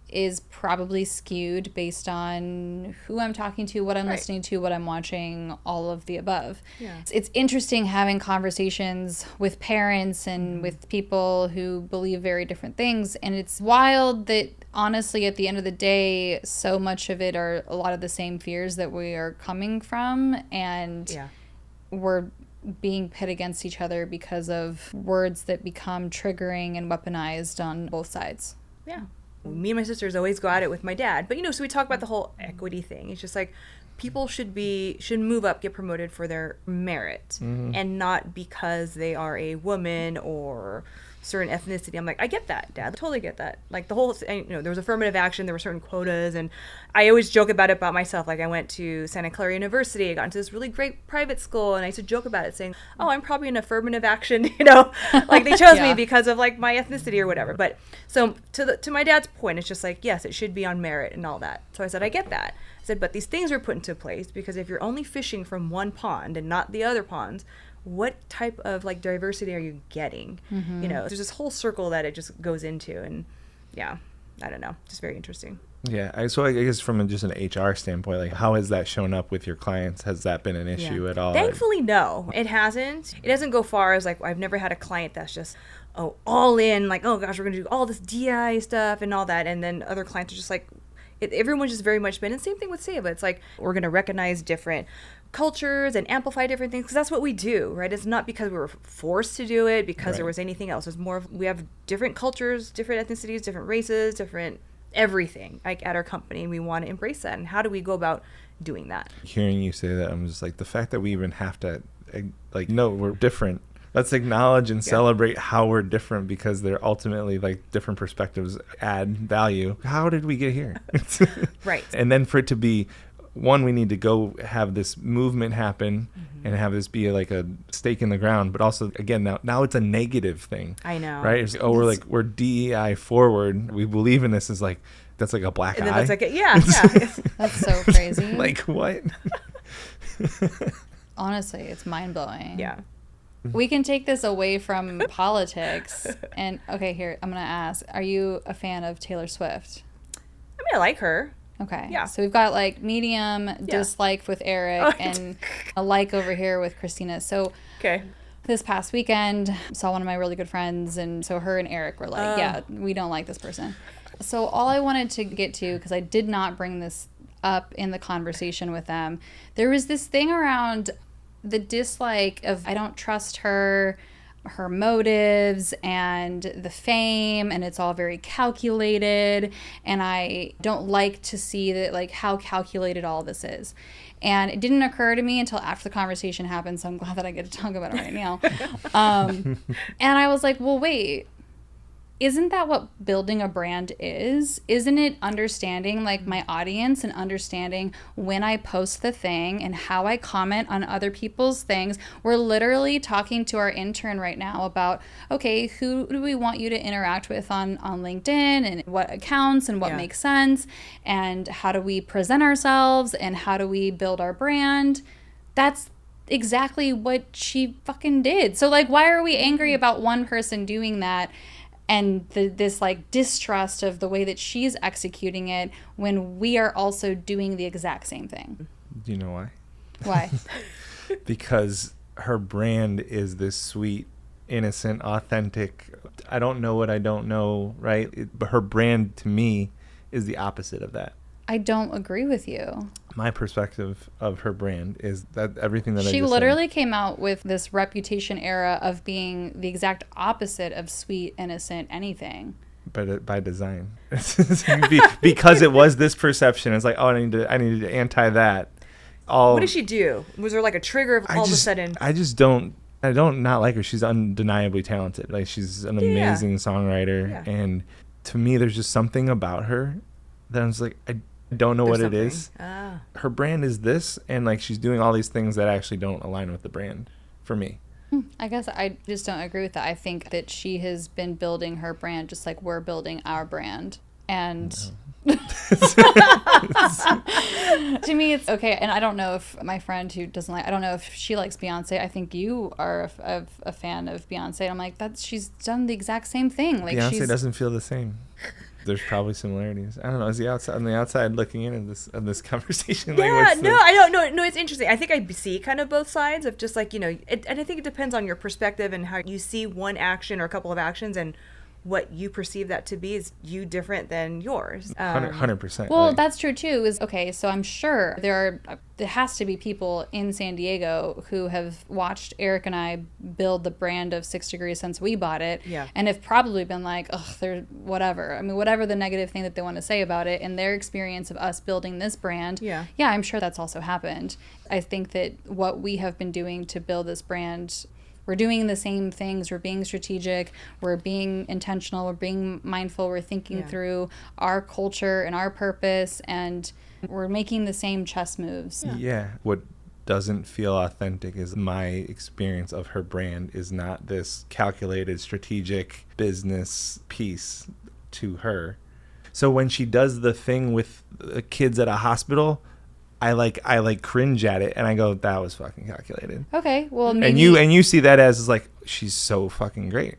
is probably skewed based on who I'm talking to, what I'm listening to, what I'm watching, all of the above. Yeah. It's interesting having conversations with parents and with people who believe very different things. And it's wild that honestly, at the end of the day, so much of it are a lot of the same fears that we are coming from. And we're being pit against each other because of words that become triggering and weaponized on both sides. Yeah. Me and my sisters always go at it with my dad. But, so we talk about the whole equity thing. It's just like people should move up, get promoted for their merit and not because they are a woman or certain ethnicity. I'm like, I get that, Dad. I totally get that. Like the whole, there was affirmative action, there were certain quotas, and I always joke about it about myself. Like I went to Santa Clara University, I got into this really great private school, and I used to joke about it saying, oh, I'm probably an affirmative action, like they chose me because of like my ethnicity or whatever. But so to my dad's point, it's just like, yes, it should be on merit and all that. So I said, I get that. I said, but these things are put into place because if you're only fishing from one pond and not the other ponds, what type of like diversity are you getting? You know, there's this whole circle that it just goes into, and yeah, I don't know, just very interesting. Yeah, so I guess from just an HR standpoint, like how has that shown up with your clients? Has that been an issue at all? Thankfully, no, it hasn't. It doesn't go far as like I've never had a client that's just all in, like, oh gosh, we're gonna do all this DEI stuff and all that, and then other clients are just like, everyone's just very much been, and same thing with Seva. It's like we're gonna recognize different cultures and amplify different things because that's what we do, right? It's not because we were forced to do it because there was anything else. It's more of we have different cultures, different ethnicities, different races, different everything like at our company, and we want to embrace that. And how do we go about doing that? Hearing you say that, I'm just like, the fact that we even have to like, no, we're different. Let's acknowledge and celebrate how we're different, because they're ultimately like different perspectives add value. How did we get here? Right. And then for it to be, one, we need to go have this movement happen and have this be like a stake in the ground, but also again now it's a negative thing. I know, right? It's, we're DEI forward. We believe in this. Is like, that's like a black and eye. Then that's like yeah. That's so crazy. Like what? Honestly, it's mind blowing. Yeah. We can take this away from politics. And okay, here I'm gonna ask: are you a fan of Taylor Swift? I mean, I like her. Okay. Yeah. So we've got like medium dislike with Eric and a like over here with Christina. So this past weekend, saw one of my really good friends, and so her and Eric were like, yeah, we don't like this person. So all I wanted to get to, because I did not bring this up in the conversation with them, there was this thing around the dislike of, I don't trust her motives and the fame, and it's all very calculated, and I don't like to see that, like, how calculated all this is. And it didn't occur to me until after the conversation happened, so I'm glad that I get to talk about it right now. And I was like, well, wait, isn't that what building a brand is? Isn't it understanding like my audience and understanding when I post the thing and how I comment on other people's things? We're literally talking to our intern right now about, okay, who do we want you to interact with on LinkedIn, and what accounts, and what makes sense, and how do we present ourselves, and how do we build our brand? That's exactly what she fucking did. So like, why are we angry about one person doing that and this like distrust of the way that she's executing it when we are also doing the exact same thing? Do you know why? Why? Because her brand is this sweet, innocent, authentic, I don't know what I don't know, right? But her brand to me is the opposite of that. I don't agree with you. My perspective of her brand is that everything that she literally came out with this reputation era of being the exact opposite of sweet, innocent, anything. But by design, because it was this perception. It's like, oh, I need to anti that. What did she do? Was there like a trigger of all of a sudden? I don't not like her. She's undeniably talented. Like, she's an amazing songwriter, and to me, there's just something about her that I was like, I don't know what it is. Her brand is this, and like, she's doing all these things that actually don't align with the brand for me. I guess I just don't agree with that. I think that she has been building her brand just like we're building our brand. And to me, it's okay. And I don't know if my friend who doesn't like, I don't know if she likes Beyonce. I think you are a fan of Beyonce. And I'm like, she's done the exact same thing. Like, Beyonce doesn't feel the same. There's probably similarities. I don't know. Is the outside on the outside looking in at this conversation? Yeah, I don't know. No, it's interesting. I think I see kind of both sides of just like, you know, and I think it depends on your perspective and how you see one action or a couple of actions, and what you perceive that to be is you different than yours. 100%. Well, that's true too. Okay, so I'm sure there has to be people in San Diego who have watched Eric and I build the brand of 6 Degrees since we bought it, and have probably been like, ugh, they're whatever. I mean, whatever the negative thing that they want to say about it, and their experience of us building this brand. Yeah, I'm sure that's also happened. I think that what we have been doing to build this brand, we're doing the same things. We're being strategic. We're being intentional. We're being mindful. We're thinking through our culture and our purpose, and we're making the same chess moves. Yeah. What doesn't feel authentic is my experience of her brand is not this calculated, strategic business piece to her. So when she does the thing with the kids at a hospital, I cringe at it and I go, that was fucking calculated. Okay, well, maybe. And you see that as like, she's so fucking great.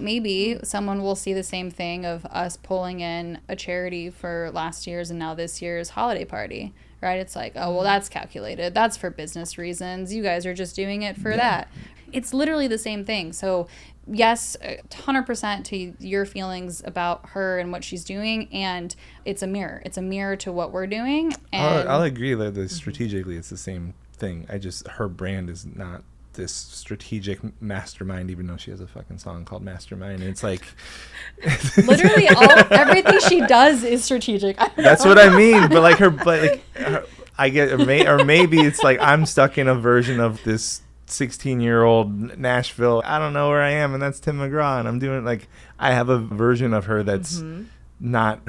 Maybe someone will see the same thing of us pulling in a charity for last year's and now this year's holiday party, right? It's like, oh, well, that's calculated. That's for business reasons. You guys are just doing it for that. It's literally the same thing. So yes, 100% to your feelings about her and what she's doing, and it's a mirror. It's a mirror to what we're doing. And I'll agree that strategically it's the same thing. Her brand is not this strategic mastermind, even though she has a fucking song called Mastermind. And it's like literally everything she does is strategic. That's what I mean. But I get, or maybe it's like I'm stuck in a version of this 16-year-old Nashville. I don't know where I am, and that's Tim McGraw, and I'm doing like I have a version of her that's not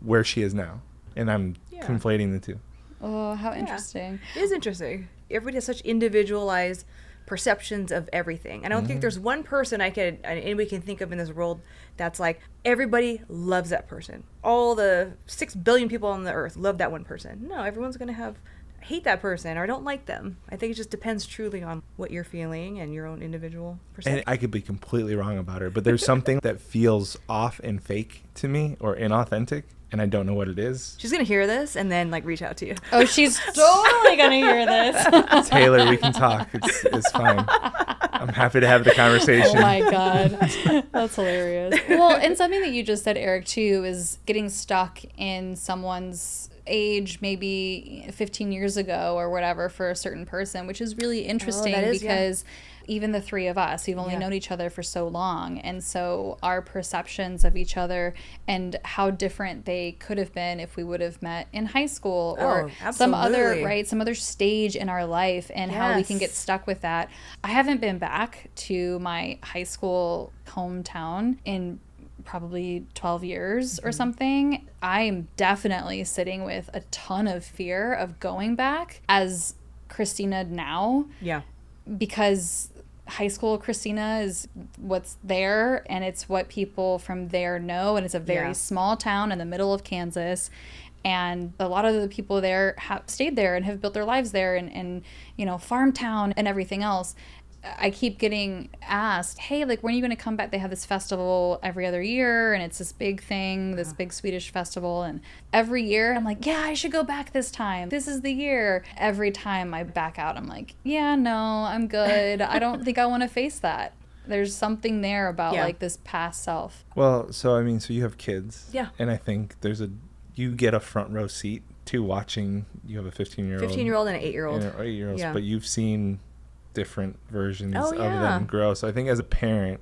where she is now, and I'm conflating the two. Oh, how interesting! It is interesting. Everybody has such individualized perceptions of everything. I don't think there's one person anybody can think of in this world that's like everybody loves that person. All the 6 billion people on the earth love that one person. No, everyone's gonna hate that person or don't like them. I think it just depends truly on what you're feeling and your own individual perception. And I could be completely wrong about her, but there's something that feels off and fake to me or inauthentic, and I don't know what it is. She's gonna hear this and then like reach out to you. Oh, she's totally gonna hear this. Taylor, we can talk. It's fine. I'm happy to have the conversation. Oh my God. That's hilarious. Well, and something that you just said, Eric, too, is getting stuck in someone's age maybe 15 years ago or whatever for a certain person, which is really interesting because even the three of us, we've only known each other for so long, and so our perceptions of each other and how different they could have been if we would have met in high school or some other stage in our life, and how we can get stuck with that. I haven't been back to my high school hometown in probably 12 years or something. I'm definitely sitting with a ton of fear of going back as Christina now. Yeah. Because high school Christina is what's there, and it's what people from there know, and it's a very small town in the middle of Kansas. And a lot of the people there have stayed there and have built their lives there, and farm town and everything else. I keep getting asked, hey, like, when are you going to come back? They have this festival every other year, and it's this big thing, this big Swedish festival. And every year I'm like, yeah, I should go back this time. This is the year. Every time I back out, I'm like, yeah, no, I'm good. I don't think I want to face that. There's something there about like this past self. Well, so you have kids. Yeah. And I think you get a front row seat to watching. You have a 15-year-old and an 8-year-old. And 8-year-olds, but you've seen different versions of them grow. So I think as a parent,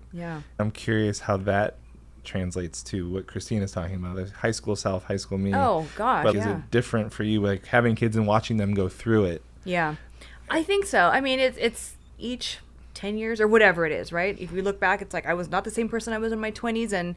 I'm curious how that translates to what Christina's talking about, the high school self, high school me. Oh gosh, but is it different for you, like having kids and watching them go through it? Yeah, I think so. I mean, it's each 10 years or whatever it is, right? If we look back, it's like I was not the same person I was in my 20s, and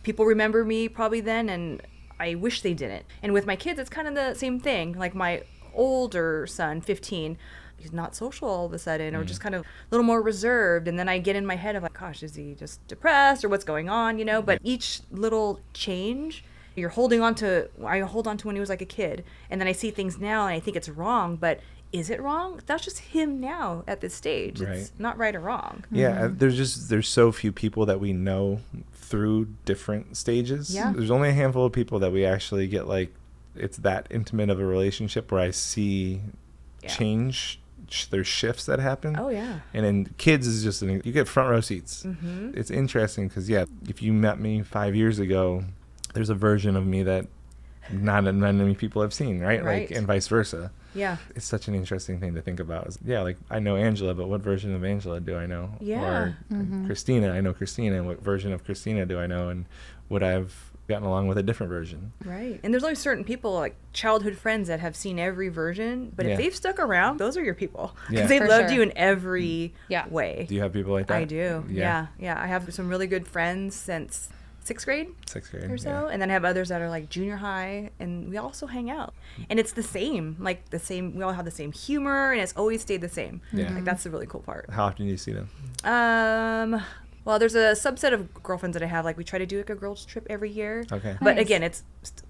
people remember me probably then, and I wish they didn't. And with my kids, it's kind of the same thing. Like my older son, 15, he's not social all of a sudden, or just kind of a little more reserved. And then I get in my head of like, gosh, is he just depressed or what's going on, But each little change, I hold on to when he was like a kid. And then I see things now and I think it's wrong, but is it wrong? That's just him now at this stage. Right. It's not right or wrong. Yeah, there's so few people that we know through different stages. Yeah. There's only a handful of people that we actually get like, it's that intimate of a relationship where I see change. There's shifts that happen. Oh yeah. And then kids is just you get front row seats. Mm-hmm. It's interesting because if you met me 5 years ago, there's a version of me that not many people have seen, right? Like, and vice versa. Yeah. It's such an interesting thing to think about. Like I know Angela, but what version of Angela do I know? Yeah. Or Christina, I know Christina, and what version of Christina do I know, and would I've gotten along with a different version. Right. And there's only certain people, like childhood friends, that have seen every version, but if they've stuck around, those are your people, because they loved you in every way. Do you have people like that? I do. Yeah. I have some really good friends since sixth grade or so, and then I have others that are like junior high, and we also hang out, and it's the same, we all have the same humor, and it's always stayed the same. Like that's the really cool part. How often do you see them? Well, there's a subset of girlfriends that I have. Like, we try to do like a girls trip every year. Okay. But Nice. again, it's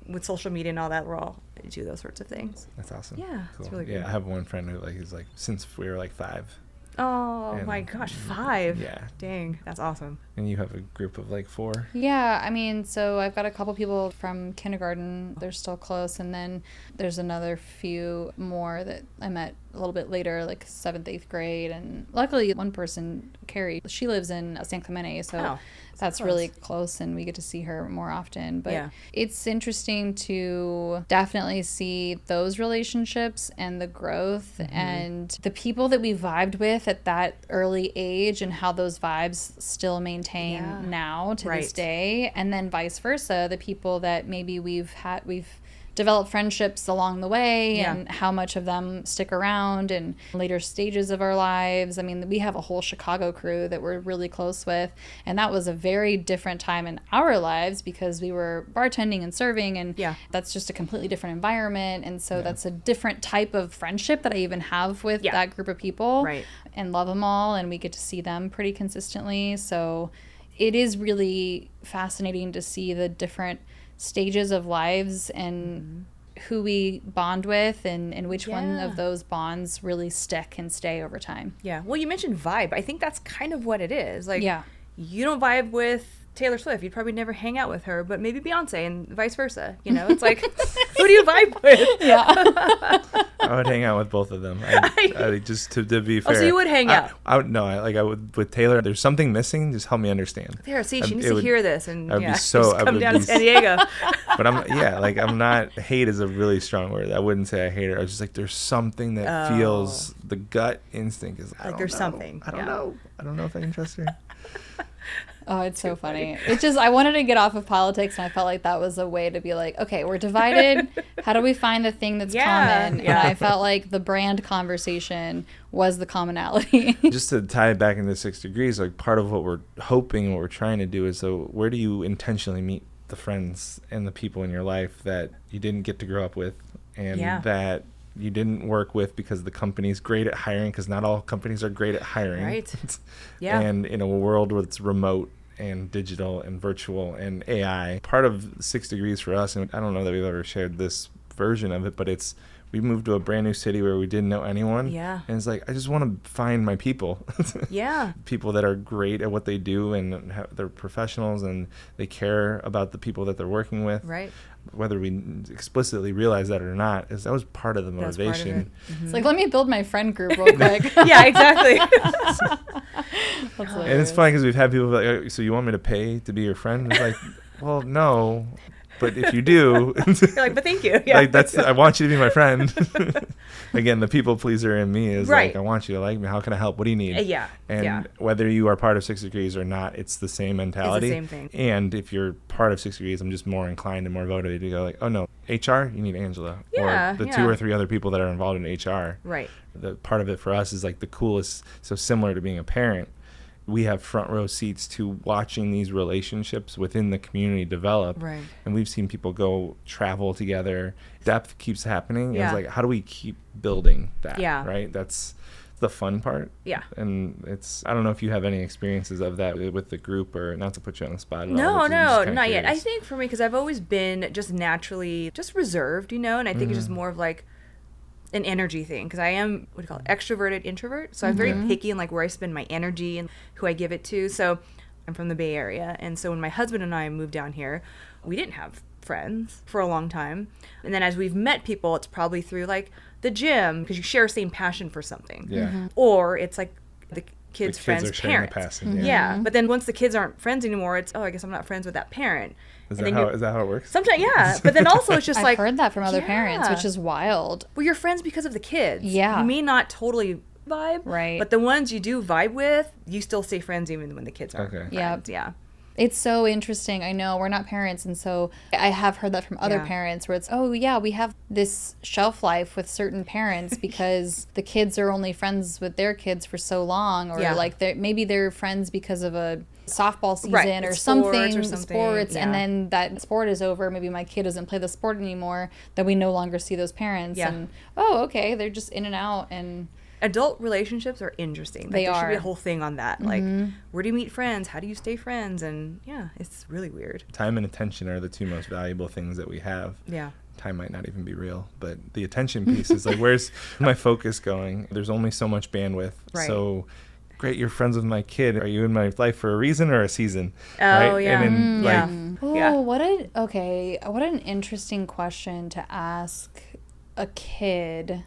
with social media and all that, we're all do those sorts of things. That's awesome. Yeah, Cool. it's really Yeah, good. I have one friend who like is like since we were like 5. Oh And- my gosh, 5. Yeah. Dang, that's awesome. And you have a group of like 4. Yeah, I mean, so I've got a couple people from kindergarten. They're still close. And then there's another few more that I met a little bit later, like 7th, 8th grade. And luckily, one person, Carrie, she lives in San Clemente. So Oh, that's close. really close, and we get to see her more often. But Yeah. it's interesting to definitely see those relationships and the growth and the people that we vibed with at that early age and how those vibes still maintain Yeah. now to this Right. day, and then vice versa, the people that maybe we've developed friendships along the way, Yeah. and how much of them stick around in later stages of our lives. I mean, we have a whole Chicago crew that we're really close with, and that was a very different time in our lives because we were bartending and serving, and Yeah. that's just a completely different environment, and so that's a different type of friendship that I even have with Yeah. that group of people. Right. And love them all, and we get to see them pretty consistently. So it is really fascinating to see the different stages of lives and who we bond with, and which one Yeah. of those bonds really stick and stay over time. Yeah. Well, you mentioned vibe. I think that's kind of what it is. Like, Yeah. you don't vibe with Taylor Swift. You'd probably never hang out with her, but maybe Beyonce and vice versa. You know, it's like, who do you vibe with? Yeah. I would hang out with both of them. I just to be fair. Oh, so you would hang out? I would I would with Taylor. There's something missing. Just help me understand. There, see, she It needs to would- hear this, and I would be yeah, so- just I come would down to be San Diego. But I'm not. Hate is a really strong word. I wouldn't say I hate her. I was just like, there's something that feels. The gut instinct is I Like don't there's know. something, I don't yeah. know. I don't know if I can trust her. Oh, it's so funny. It's just, I wanted to get off of politics, and I felt like that was a way to be like, okay, we're divided. How do we find the thing that's Yeah, common? yeah. And I felt like the brand conversation was the commonality. Just to tie it back into 6 degrees, like part of what we're hoping, what we're trying to do is, so where do you intentionally meet the friends and the people in your life that you didn't get to grow up with, and Yeah. that you didn't work with because the company's great at hiring, because not all companies are great at hiring. Right. Yeah. And in a world where it's remote and digital and virtual and AI, part of 6 degrees for us, and I don't know that we've ever shared this version of it, but it's, we moved to a brand new city where we didn't know anyone. Yeah. And it's like, I just want to find my people. Yeah. People that are great at what they do, and they're professionals, and they care about the people that they're working with. Right. Whether we explicitly realize that or not, that was part of the That's part of motivation. it. It's like, let me build my friend group real quick. Yeah, exactly. That's And it's hilarious. funny because we've had people like, "Oh, so you want me to pay to be your friend?" It's like, well, no, but if you do, You're like, but thank you. Yeah. like I want you to be my friend. Again, the people pleaser in me is Right. like, I want you to like me. How can I help? What do you need? Yeah. And Yeah. whether you are part of 6 degrees or not, it's the same mentality. same thing. And if you're part of 6 degrees, I'm just more inclined and more motivated to go like, oh no, HR, you need Angela. Yeah, Or the yeah. 2 or 3 other people that are involved in HR. Right. The part of it for us is like the coolest. So similar to being a parent, we have front row seats to watching these relationships within the community develop. Right. And we've seen people go travel together. Depth keeps happening. And Yeah. it's like, how do we keep building that? Yeah. Right. That's the fun part. Yeah. And I don't know if you have any experiences of that with the group, or not to put you on the spot at all. No, but I'm just no, kinda not yet. I curious. think for me, because I've always been just naturally just reserved, you know, and I think it's just more of like an energy thing, because I am, what do you call it, extroverted introvert. So I'm very picky in like where I spend my energy and who I give it to. So I'm from the Bay Area. And so when my husband and I moved down here, we didn't have friends for a long time. And then as we've met people, it's probably through like the gym, because you share the same passion for something. Yeah. Or it's like the kids' The kids friends' are sharing the parents. passion. Yeah. But then once the kids aren't friends anymore, it's, oh, I guess I'm not friends with that parent. Is And that then how you're- is that how it works? Sometimes, yeah. But then also it's just I've like, heard that from other parents, Yeah. which is wild. well, you're friends because of the kids. Yeah. You may not totally vibe. Right. But the ones you do vibe with, you still stay friends even when the kids aren't. Okay. Yeah. friends. Yeah. It's so interesting. I know we're not parents, and so I have heard that from other Yeah. parents where it's, oh yeah, we have this shelf life with certain parents because the kids are only friends with their kids for so long, or Yeah. like maybe they're friends because of a softball season Right. or It's something, sports, yeah. and then that sport is over. Maybe my kid doesn't play the sport anymore. Then we no longer see those parents, Yeah. and oh, okay, they're just in and out, and Adult relationships are interesting. Like, They there should be are. a whole thing on that. Like, where do you meet friends? How do you stay friends? And yeah, it's really weird. Time and attention are the two most valuable things that we have. Yeah. Time might not even be real, but the attention piece is like, where's my focus going? There's only so much bandwidth. Right. So great, you're friends with my kid. Are you in my life for a reason or a season? Oh, right? yeah. And then, Yeah. Oh, Yeah. what an interesting question to ask a kid.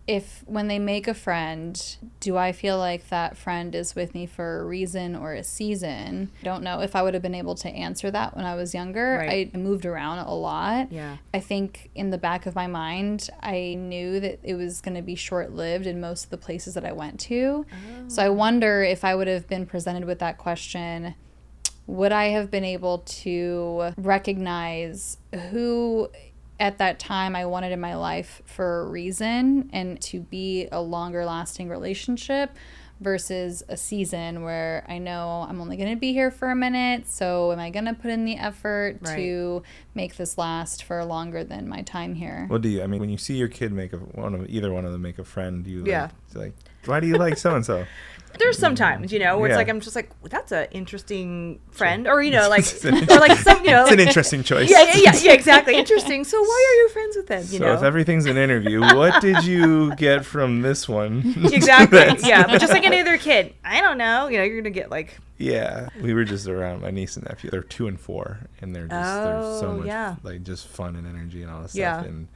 If when they make a friend, do I feel like that friend is with me for a reason or a season? I don't know if I would have been able to answer that when I was younger. Right. I moved around a lot. Yeah. I think in the back of my mind, I knew that it was going to be short-lived in most of the places that I went to. So I wonder if I would have been presented with that question, would I have been able to recognize who at that time I wanted in my life for a reason and to be a longer lasting relationship versus a season where I know I'm only going to be here for a minute. So am I going to put in the effort to make this last for longer than my time here? what do you, I mean, when you see your kid make either one of them make a friend, do you Yeah. like, why do you like so-and-so? There's sometimes, where it's Yeah. like, I'm just like, well, that's an interesting friend. Or, like, It's an or like some, It's an like, interesting choice. yeah, exactly. Interesting. So why are you friends with them? So if everything's an interview, what did you get from this one? Exactly. Yeah. But just like any other kid, I don't know. You're going to get like, Yeah, we were just around my niece and nephew. They're 2 and 4, and they're so much yeah. like just fun and energy and all this Yeah. stuff. And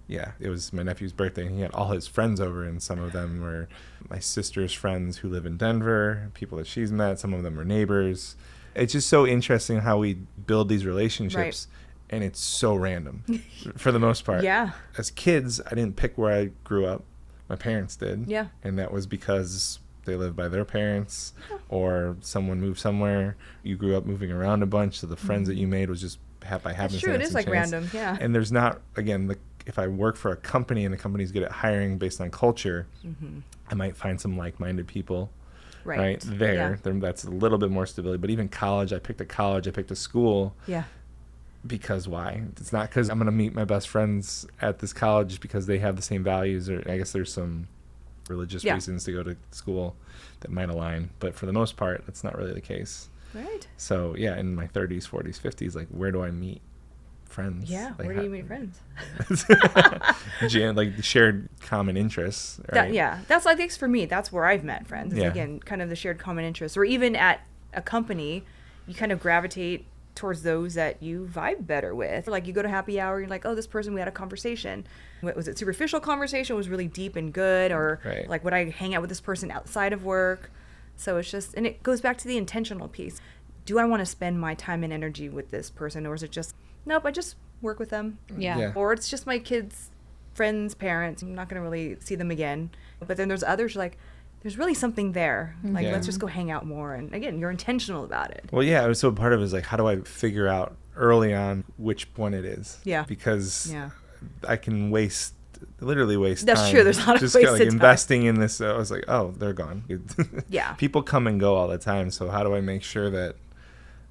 yeah, it was my nephew's birthday, and he had all his friends over, and some of them were my sister's friends who live in Denver, people that she's met. Some of them are neighbors. It's just so interesting how we build these relationships, and it's so random for the most part. Yeah. As kids, I didn't pick where I grew up. My parents did. Yeah. And that was because they lived by their parents or someone moved somewhere. You grew up moving around a bunch, so the friends that you made was just by happenstance. That's true. It is and like chance. random. Yeah. And there's not, again, if I work for a company and the company's good at hiring based on culture, I might find some like-minded people right there. Yeah. Then that's a little bit more stability. But even college, I picked a school. Yeah. Because why? It's not because I'm going to meet my best friends at this college because they have the same values, or I guess there's some religious reasons to go to school that might align. But for the most part, that's not really the case. Right. So yeah, in my 30s, 40s, 50s, like, where do I meet friends? Yeah. Like, Where do you meet friends? like shared common interests. Right? That's, I think for me, that's where I've met friends. Is, Yeah. again, kind of the shared common interests. Or even at a company, you kind of gravitate towards those that you vibe better with. Like, you go to happy hour, you're like, oh, this person, we had a conversation. What was it? Superficial conversation was really deep and good, or like, would I hang out with this person outside of work? So it's just, and it goes back to the intentional piece. Do I want to spend my time and energy with this person, or is it just, nope, I just work with them? Yeah. Or it's just my kids' friends' parents. I'm not going to really see them again. But then there's others like, there's really something there. Like, let's just go hang out more. And again, you're intentional about it. Well, yeah. So part of it is like, how do I figure out early on which one it is? Yeah. Because I can literally waste time. That's true. There's a lot of just wasted like time. Investing in this. I was like, oh, they're gone. Yeah. People come and go all the time. So how do I make sure that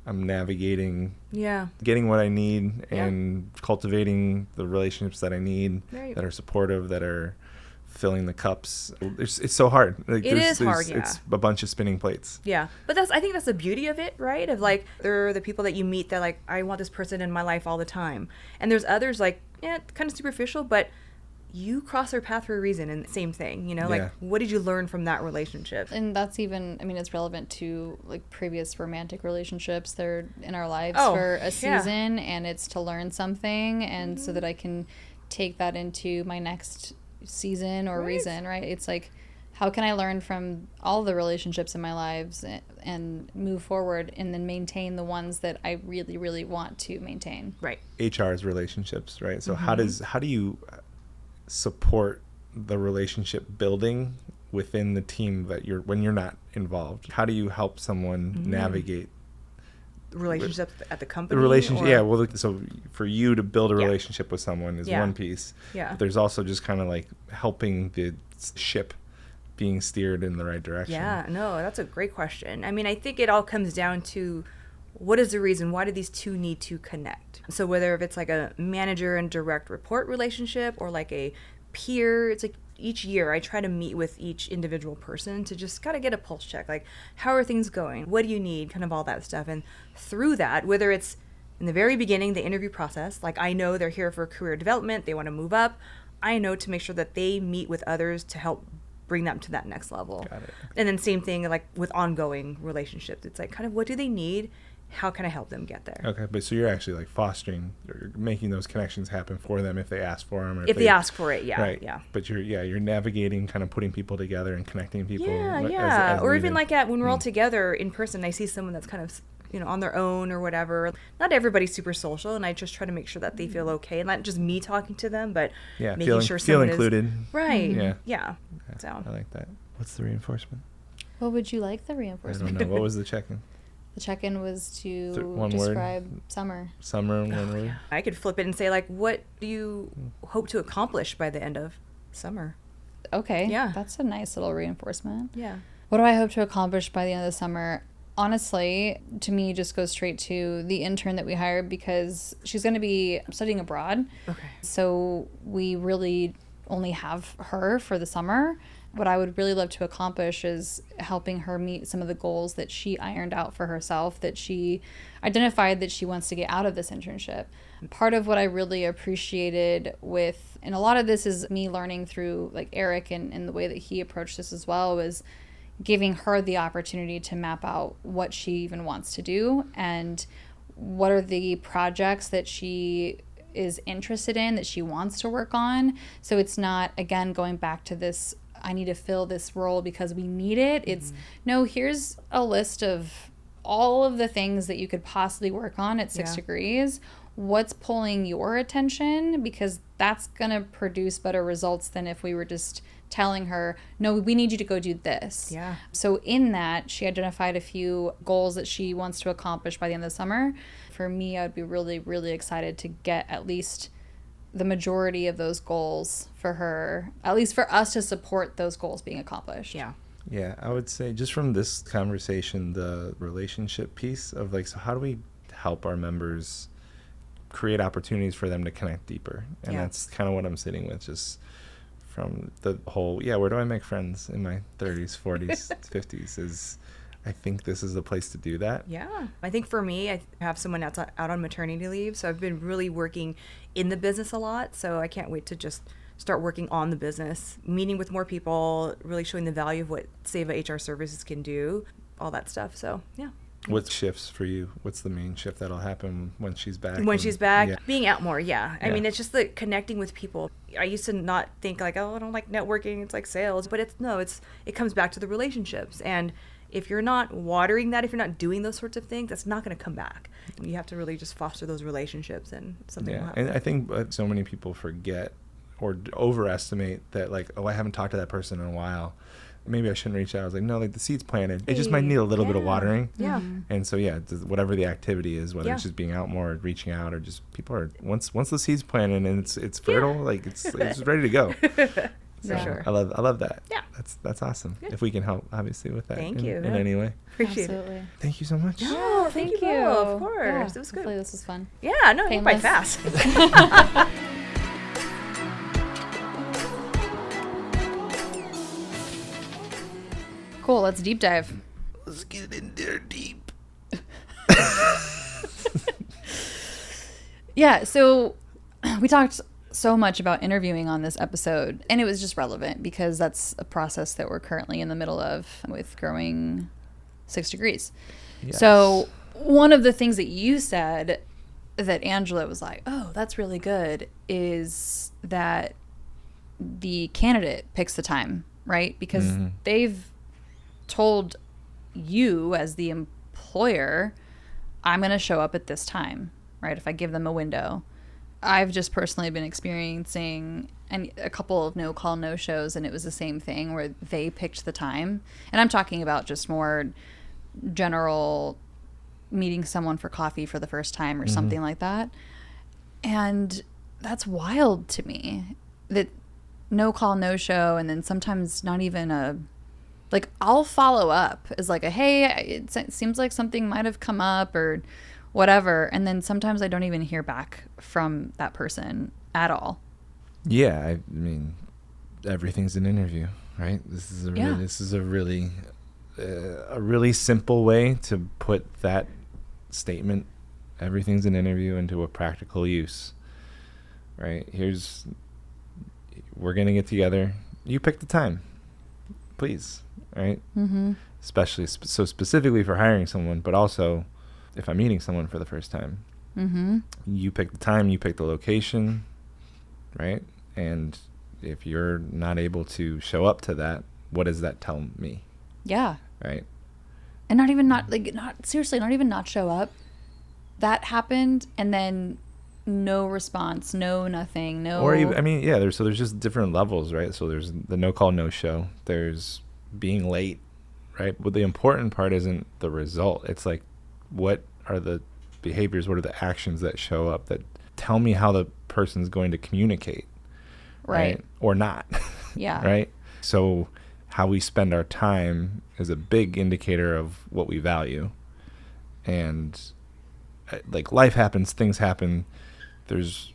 I'm navigating, getting what I need, and cultivating the relationships that I need, that are supportive, that are filling the cups. It's so hard. Like, it is hard, It's a bunch of spinning plates. Yeah. But I think that's the beauty of it, right? Of like, there are the people that you meet that like, I want this person in my life all the time. And there's others like, kind of superficial, but you cross their path for a reason, and same thing, like, what did you learn from that relationship? And that's even, I mean, it's relevant to like previous romantic relationships. They're in our lives for a season, and it's to learn something, and so that I can take that into my next season or reason, right? It's like, how can I learn from all the relationships in my lives and move forward, and then maintain the ones that I really, really want to maintain? Right. HR's relationships, right? So how do you support the relationship building within the team that when you're not involved? How do you help someone navigate relationships at the company? The relationship, well, so for you to build a relationship with someone is one piece. Yeah. But there's also just kind of like helping the ship being steered in the right direction. Yeah, no, that's a great question. I mean, I think it all comes down to, what is the reason? Why do these two need to connect? So whether if it's like a manager and direct report relationship, or like a peer, it's like Each year, I try to meet with each individual person to just kind of get a pulse check. Like, how are things going? What do you need? Kind of all that stuff. And through that, whether it's in the very beginning, the interview process, like I know they're here for career development, they want to move up. I know to make sure that they meet with others to help bring them to that next level. Got it. And then same thing like with ongoing relationships. It's like kind of what do they need? How can I help them get there? Okay, but so you're actually like fostering or making those connections happen for them if they ask for them, or If they ask for it, yeah, right. yeah. But you're navigating, kind of putting people together and connecting people. Yeah. As or even needed. like when we're all together in person, I see someone that's kind of on their own or whatever. Not everybody's super social, and I just try to make sure that they feel okay, and not just me talking to them, but making sure feel someone included. is right. Yeah. Yeah. Okay. So I like that. What's the reinforcement? What would you like the I reinforcement? don't know. What was the check-in? The check-in was to One word? describe summer. Summer, one word. I could flip it and say like, what do you hope to accomplish by the end of summer? Okay. Yeah. That's a nice little reinforcement. Yeah. What do I hope to accomplish by the end of the summer? Honestly, to me, just goes straight to the intern that we hired because she's going to be studying abroad. Okay. So we really only have her for the summer. What I would really love to accomplish is helping her meet some of the goals that she ironed out for herself, that she identified that she wants to get out of this internship. Part of what I really appreciated with, and a lot of this is me learning through like Eric and the way that he approached this as well, was giving her the opportunity to map out what she even wants to do and what are the projects that she is interested in, that she wants to work on. So it's not, again, going back to this, I need to fill this role because we need it. It's, no, here's a list of all of the things that you could possibly work on at 6 degrees. What's pulling your attention? Because that's going to produce better results than if we were just telling her, no, we need you to go do this. Yeah. So in that, she identified a few goals that she wants to accomplish by the end of the summer. For me, I would be really, really excited to get at least the majority of those goals for her, at least for us to support those goals being accomplished. Yeah. Yeah, I would say just from this conversation, the relationship piece of like, so how do we help our members create opportunities for them to connect deeper? And that's kind of what I'm sitting with, just from the whole, where do I make friends in my 30s, 40s, 50s is, I think this is the place to do that. Yeah. I think for me, I have someone that's out on maternity leave, so I've been really working in the business a lot, so I can't wait to just start working on the business, meeting with more people, really showing the value of what Seva HR Services can do, all that stuff. So, yeah. What shifts for you? What's the main shift that'll happen when she's back? When she's back, Yeah. being out more, I Yeah. mean, it's just the connecting with people. I used to not think like, oh, I don't like networking, it's like sales, but it comes back to the relationships. And if you're not watering that, if you're not doing those sorts of things, that's not going to come back. You have to really just foster those relationships, and something will happen. And I think so many people forget or overestimate that, like, oh, I haven't talked to that person in a while. Maybe I shouldn't reach out. I was like, no, like the seed's planted. It just might need a little bit of watering. Yeah. And so, whatever the activity is, whether it's just being out more, or reaching out, or just people are, once the seed's planted and it's fertile, like it's ready to go. For sure. I love that. Yeah. That's awesome. Good. If we can help, obviously, with that Thank you. in any way. Appreciate Absolutely. it. Thank you so much. Oh, thank you. Of course. Yeah, It was good. hopefully this was fun. Yeah, no, it went by Painless. fast. Cool, let's deep dive. Let's get in there deep. Yeah, so we talked so much about interviewing on this episode, and it was just relevant because that's a process that we're currently in the middle of with growing 6 degrees. Yes. So one of the things that you said that Angela was like, oh, that's really good, is that the candidate picks the time, right? Because they've told you as the employer, I'm going to show up at this time, right? If I give them a window. I've just personally been experiencing a couple of no-call, no-shows, and it was the same thing where they picked the time. And I'm talking about just more general meeting someone for coffee for the first time or something like that. And that's wild to me, that no-call, no-show, and then sometimes not even a... Like, I'll follow up as like a, hey, it seems like something might have come up or whatever. And then sometimes I don't even hear back from that person at all. Yeah, I mean, everything's an interview, right? This is Yeah. a really simple way to put that statement, everything's an interview, into a practical use, right? We're going to get together. You pick the time, please, right? Mm-hmm. Especially so specifically for hiring someone, but also if I'm meeting someone for the first time. Mm-hmm. You pick the time, you pick the location, right? And if you're not able to show up to that, what does that tell me? Yeah. Right? And not even not show up. That happened, and then no response, no nothing, no. Or even, I mean, yeah, there's just different levels, right? So there's the no call, no show. There's being late, right? But the important part isn't the result. It's like, what are the behaviors, what are the actions that show up that tell me how the person's going to communicate, right? Or not. Yeah. Right? So how we spend our time is a big indicator of what we value. And like, life happens, things happen. There's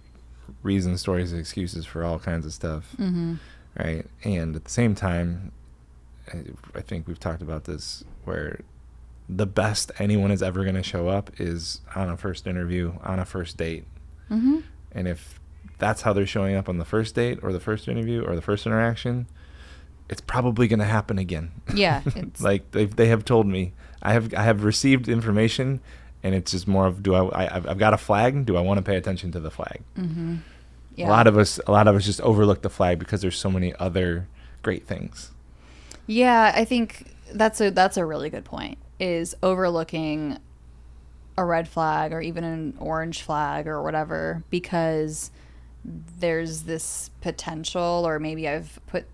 reasons, stories, excuses for all kinds of stuff. Mm-hmm. Right? And at the same time, I think we've talked about this, where the best anyone is ever going to show up is on a first interview, on a first date. Mm-hmm. And if that's how they're showing up on the first date or the first interview or the first interaction, it's probably going to happen again. Yeah. It's Like they have told me, I have received information, and it's just more of, I've got a flag. Do I want to pay attention to the flag? Mm-hmm. Yeah. A lot of us just overlook the flag because there's so many other great things. Yeah, I think that's a really good point, is overlooking a red flag or even an orange flag or whatever, because there's this potential, or maybe I've put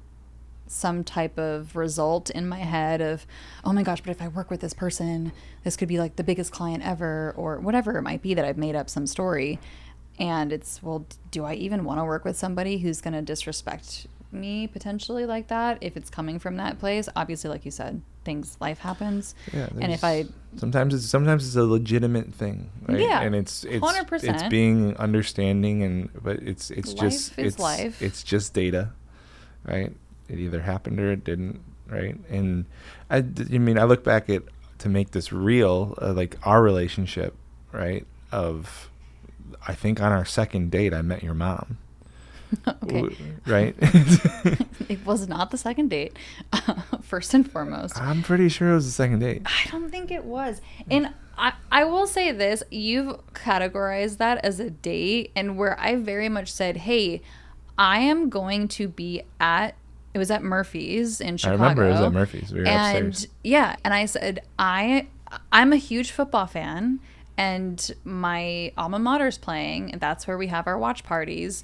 some type of result in my head of, oh my gosh, but if I work with this person, this could be like the biggest client ever, or whatever it might be that I've made up some story. And it's, well, do I even want to work with somebody who's going to disrespect me potentially like that if it's coming from that place? Obviously, like you said, life happens. Yeah, and if I sometimes it's a legitimate thing, right? Yeah, and it's 100%. It's being understanding, but it's Life is life. It's just data, right? It either happened or it didn't, right? And I look back to make this real, like our relationship, right? I think on our second date, I met your mom. Okay. Right? It was not the second date, first and foremost. I'm pretty sure it was the second date. I don't think it was. And I will say this, you've categorized that as a date, and where I very much said, hey, I am going to be it was at Murphy's in Chicago. I remember it was at Murphy's. We were upstairs. Yeah, and I said, I'm a huge football fan, and my alma mater's playing, and that's where we have our watch parties.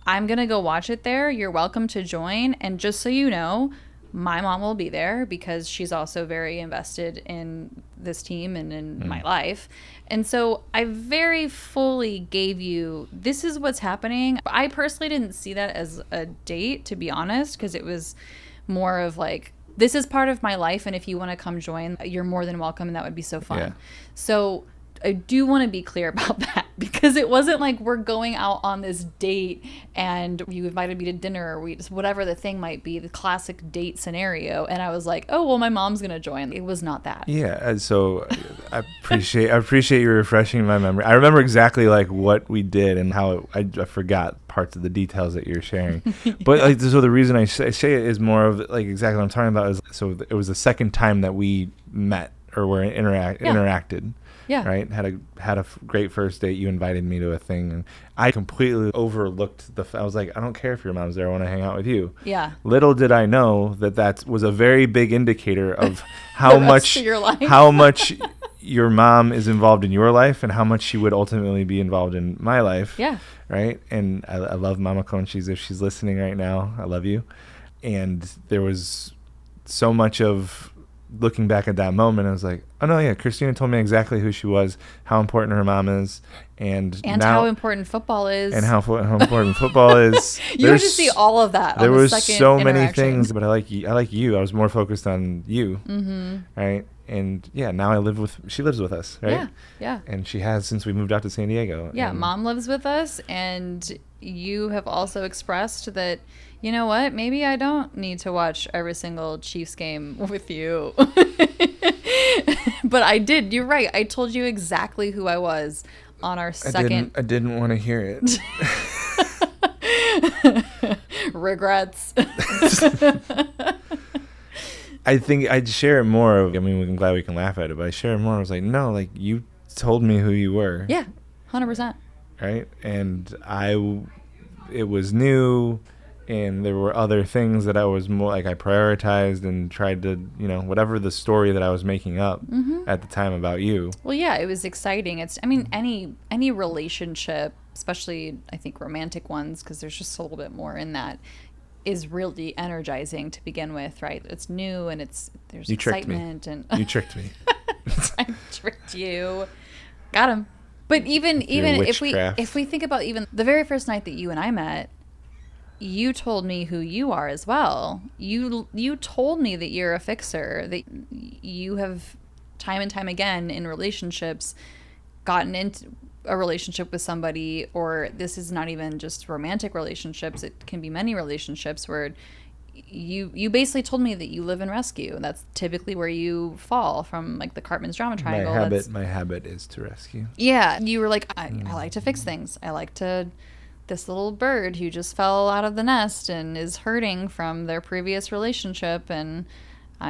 I'm going to go watch it there. You're welcome to join. And just so you know, my mom will be there because she's also very invested in this team and in my life. And so I very fully gave you, this is what's happening. I personally didn't see that as a date, to be honest, because it was more of like, this is part of my life, and if you want to come join, you're more than welcome, and that would be so fun. Yeah. So I do want to be clear about that, because it wasn't like we're going out on this date and you invited me to dinner, or whatever the thing might be, the classic date scenario, and I was like, oh, well, my mom's going to join. It was not that. Yeah, so I appreciate you refreshing my memory. I remember exactly like what we did and how I forgot parts of the details that you're sharing. But like, so the reason I say it is more of like exactly what I'm talking about is, so it was the second time that we met or were interacted. Yeah. Right. Had a great first date. You invited me to a thing, and I completely overlooked I was like, I don't care if your mom's there. I want to hang out with you. Yeah. Little did I know that was a very big indicator of how much your life. how much your mom is involved in your life and how much she would ultimately be involved in my life. Yeah. Right. And I love Mama Conchis. If she's listening right now, I love you. And there was so much of looking back at that moment, I was like, oh no, yeah, Christina told me exactly who she was, how important her mom is, and now, how important football is, and how important football is. You had to see all of that. There on the was second so many interaction. things, but I like you. I was more focused on you, right? And yeah, now she lives with us, right? Yeah. And she has since we moved out to San Diego. Yeah, and mom lives with us, and you have also expressed that, you know what, maybe I don't need to watch every single Chiefs game with you. But I did. You're right. I told you exactly who I was on our second. I didn't want to hear it. Regrets. I think I'd share it more. I mean, I'm glad we can laugh at it, but I share it more. I was like, no, like you told me who you were. Yeah, 100%. Right? And it was new, and there were other things that I was more like I prioritized and tried to, whatever the story that I was making up at the time about you. Well, yeah, it was exciting. Any relationship, especially I think romantic ones, because there's just a little bit more in that, is really energizing to begin with, right? It's new and there's you excitement tricked me. and You tricked me. I tricked you. Got him. But even if we think about even the very first night that you and I met, you told me who you are as well. You told me that you're a fixer, that you have time and time again in relationships gotten into a relationship with somebody, or this is not even just romantic relationships, it can be many relationships where you basically told me that you live in rescue. That's typically where you fall from, like the Cartman's drama triangle. My habit is to rescue. Yeah, you were like, I like to fix things. I like to, this little bird who just fell out of the nest and is hurting from their previous relationship, and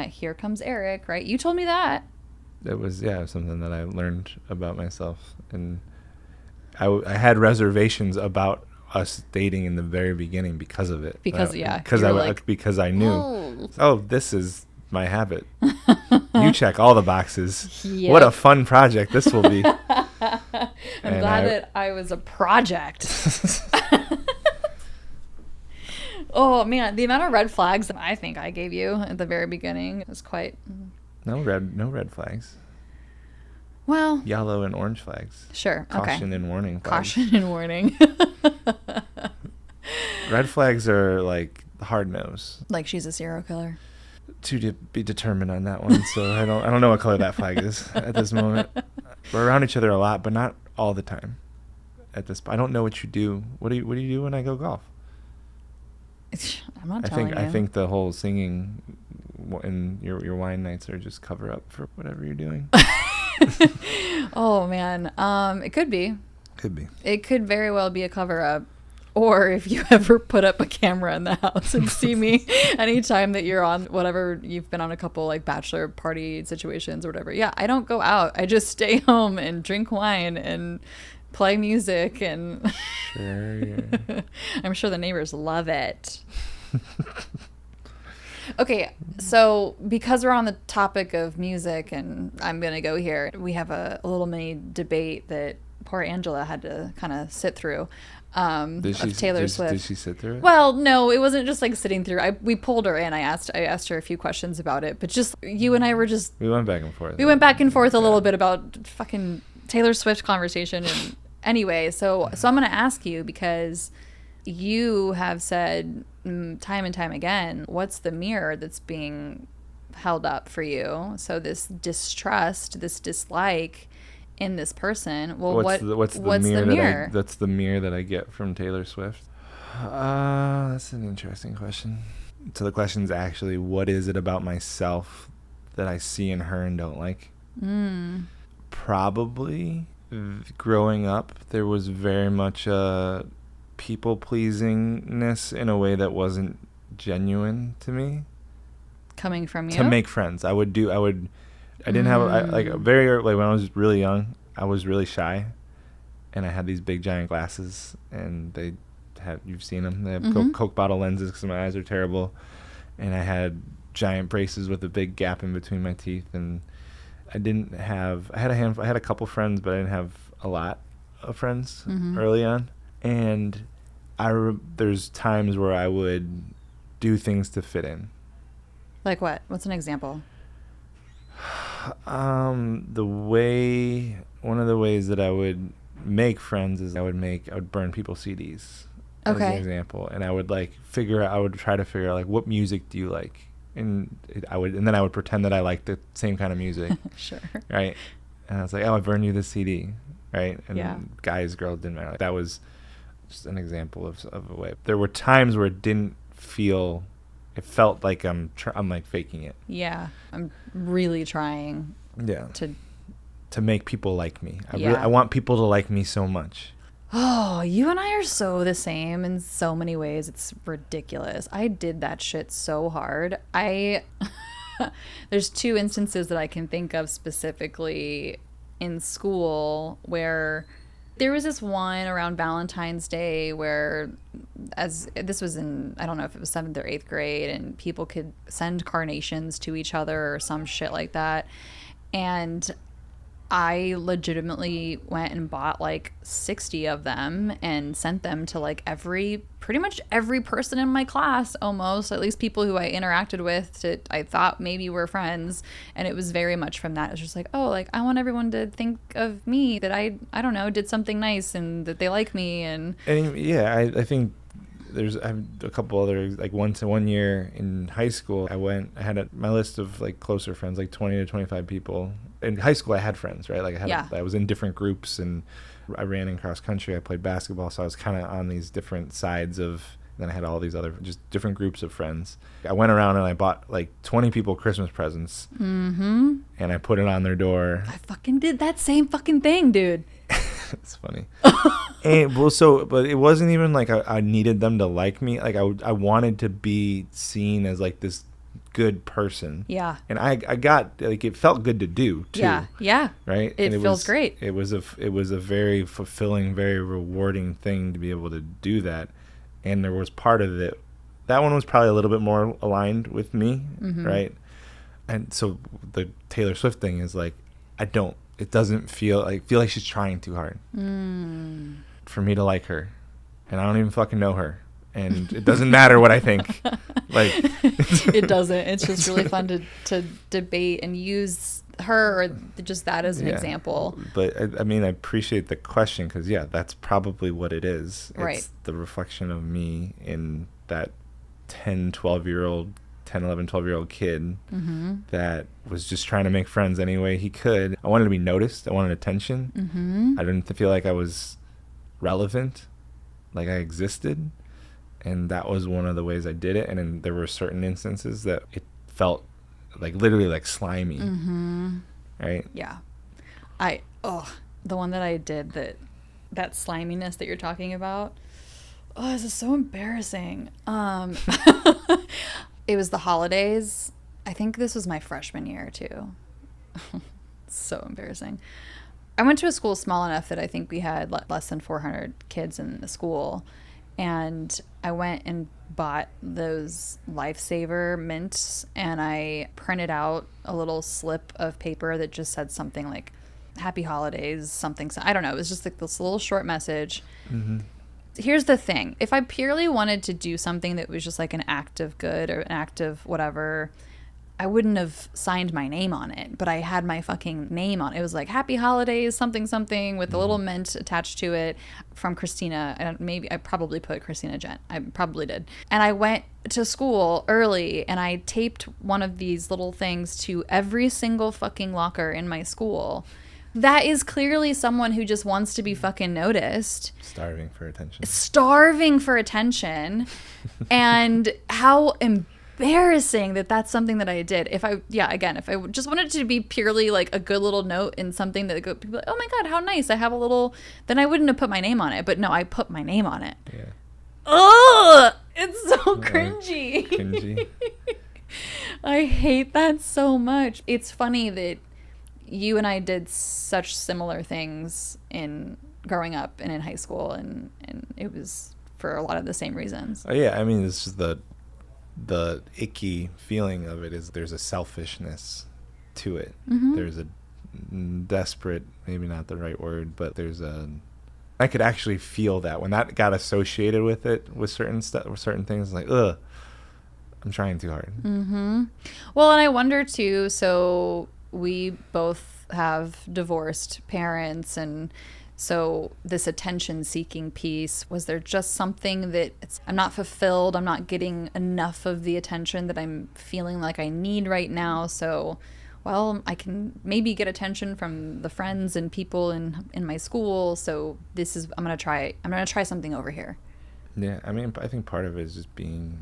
here comes Eric, right? You told me that. It was something that I learned about myself, and I had reservations about us dating in the very beginning because of it. Because I knew, this is my habit. You check all the boxes. Yep. What a fun project this will be. I'm glad that I was a project. Oh man, the amount of red flags that I think I gave you at the very beginning was quite. No red flags. Well, yellow and orange flags. Sure. Caution and warning flags. Caution and warning. Red flags are like hard nose. Like she's a serial killer. To be determined on that one. So I don't know what color that flag is at this moment. We're around each other a lot, but not all the time. At this, I don't know what you do. What do you do when I go golf? I'm not telling you. I think the whole singing and your wine nights are just cover up for whatever you're doing. Oh man, it could be. Could be. It could very well be a cover up. Or if you ever put up a camera in the house and see me anytime that you're on whatever, you've been on a couple like bachelor party situations or whatever. Yeah, I don't go out. I just stay home and drink wine and play music, and sure, yeah. I'm sure the neighbors love it. Okay, so because we're on the topic of music, and I'm going to go here, we have a little mini debate that poor Angela had to kind of sit through. Of Taylor Swift. Did she sit through it? Well, no, it wasn't just like sitting through. We pulled her in. I asked her a few questions about it, but just you and I were just. We went back and forth. We went back and forth a little bit about fucking Taylor Swift conversation. And anyway, so I'm going to ask you, because you have said time and time again, what's the mirror that's being held up for you? So this distrust, this dislike in this person. Well, what's the mirror? That's the mirror that I get from Taylor Swift. That's an interesting question. So the question is actually, what is it about myself that I see in her and don't like? Probably growing up, there was very much a people pleasingness in a way that wasn't genuine to me. Coming from you? To make friends. I didn't have very early, when I was really young, I was really shy, and I had these big giant glasses, and you've seen them, they have Coke bottle lenses because my eyes are terrible, and I had giant braces with a big gap in between my teeth, and I had a couple friends, but I didn't have a lot of friends early on, and there's times where I would do things to fit in. Like what? What's an example? One of the ways that I would make friends is I would burn people's CDs. Okay. As an example. And I would try to figure out like, what music do you like? and then I would pretend that I liked the same kind of music. Sure. Right. And I was like, oh, I burned you this CD. Right. And Yeah. guys, girls, didn't matter. Like, that was just an example of a way. There were times where it felt like I'm like faking it. Yeah. I'm really trying to make people like me. Yeah. I want people to like me so much. Oh, you and I are so the same in so many ways. It's ridiculous. I did that shit so hard. There's 2 instances that I can think of specifically in school where there was this one around Valentine's Day where, as this was in, I don't know if it was 7th or 8th grade, and people could send carnations to each other or some shit like that. And I legitimately went and bought like 60 of them and sent them to like pretty much every person in my class, almost, at least people who I interacted with that I thought maybe were friends. And it was very much from that. It was just like, oh, like I want everyone to think of me, that I don't know, did something nice and that they like me. And yeah, I think I have a couple other, like one year in high school, I had my list of like closer friends, like 20 to 25 people. In high school, I had friends, right? Like I was in different groups, and I ran in cross country. I played basketball, so I was kind of on these different sides of. Then I had all these other just different groups of friends. I went around and I bought like 20 people Christmas presents, and I put it on their door. I fucking did that same fucking thing, dude. It's funny. But it wasn't even like I needed them to like me. Like I wanted to be seen as like this good person. Yeah. And I got, like, it felt good to do too. Yeah. Right. It feels great. It was a very fulfilling, very rewarding thing to be able to do that. And there was part of it. That one was probably a little bit more aligned with me. Right. And so the Taylor Swift thing is like, it doesn't feel like she's trying too hard for me to like her. And I don't even fucking know her. And it doesn't matter what I think. Like, it doesn't. It's just really fun to debate and use her or just that as an example. But I mean, I appreciate the question because, that's probably what it is. Right. It's the reflection of me in that 10, 11, 12-year-old kid that was just trying to make friends any way he could. I wanted to be noticed. I wanted attention. I didn't feel like I was relevant, like I existed. And that was one of the ways I did it. And then there were certain instances that it felt like literally like slimy. Right? Yeah. The one that I did, that sliminess that you're talking about. Oh, this is so embarrassing. It was the holidays. I think this was my freshman year too. So embarrassing. I went to a school small enough that I think we had less than 400 kids in the school. And I went and bought those Lifesaver mints, and I printed out a little slip of paper that just said something like Happy Holidays, something. I don't know. It was just like this little short message. Here's the thing. If I purely wanted to do something that was just like an act of good or an act of whatever, I wouldn't have signed my name on it, but I had my fucking name on it. It was like Happy Holidays, something, something, with a little mint attached to it from Christina. I probably put Christina Gent. I probably did. And I went to school early and I taped one of these little things to every single fucking locker in my school. That is clearly someone who just wants to be fucking noticed. Starving for attention. And how embarrassing that that's something that I did. If I just wanted it to be purely like a good little note and something that people like, oh my God, how nice. I have a little, then I wouldn't have put my name on it. But no, I put my name on it. Yeah. Ugh! It's so cringy. I hate that so much. It's funny that you and I did such similar things in growing up and in high school, and it was for a lot of the same reasons. Oh yeah, I mean, it's just the icky feeling of it is there's a selfishness to it. There's a desperate, maybe not the right word, but I could actually feel that when that got associated with it, with certain things, like, ugh, I'm trying too hard. Well, and I wonder too, so we both have divorced parents, and So this attention seeking piece, was there just something that I'm not fulfilled? I'm not getting enough of the attention that I'm feeling like I need right now. So, well, I can maybe get attention from the friends and people in my school. So I'm going to try something over here. Yeah. I mean, I think part of it is just being,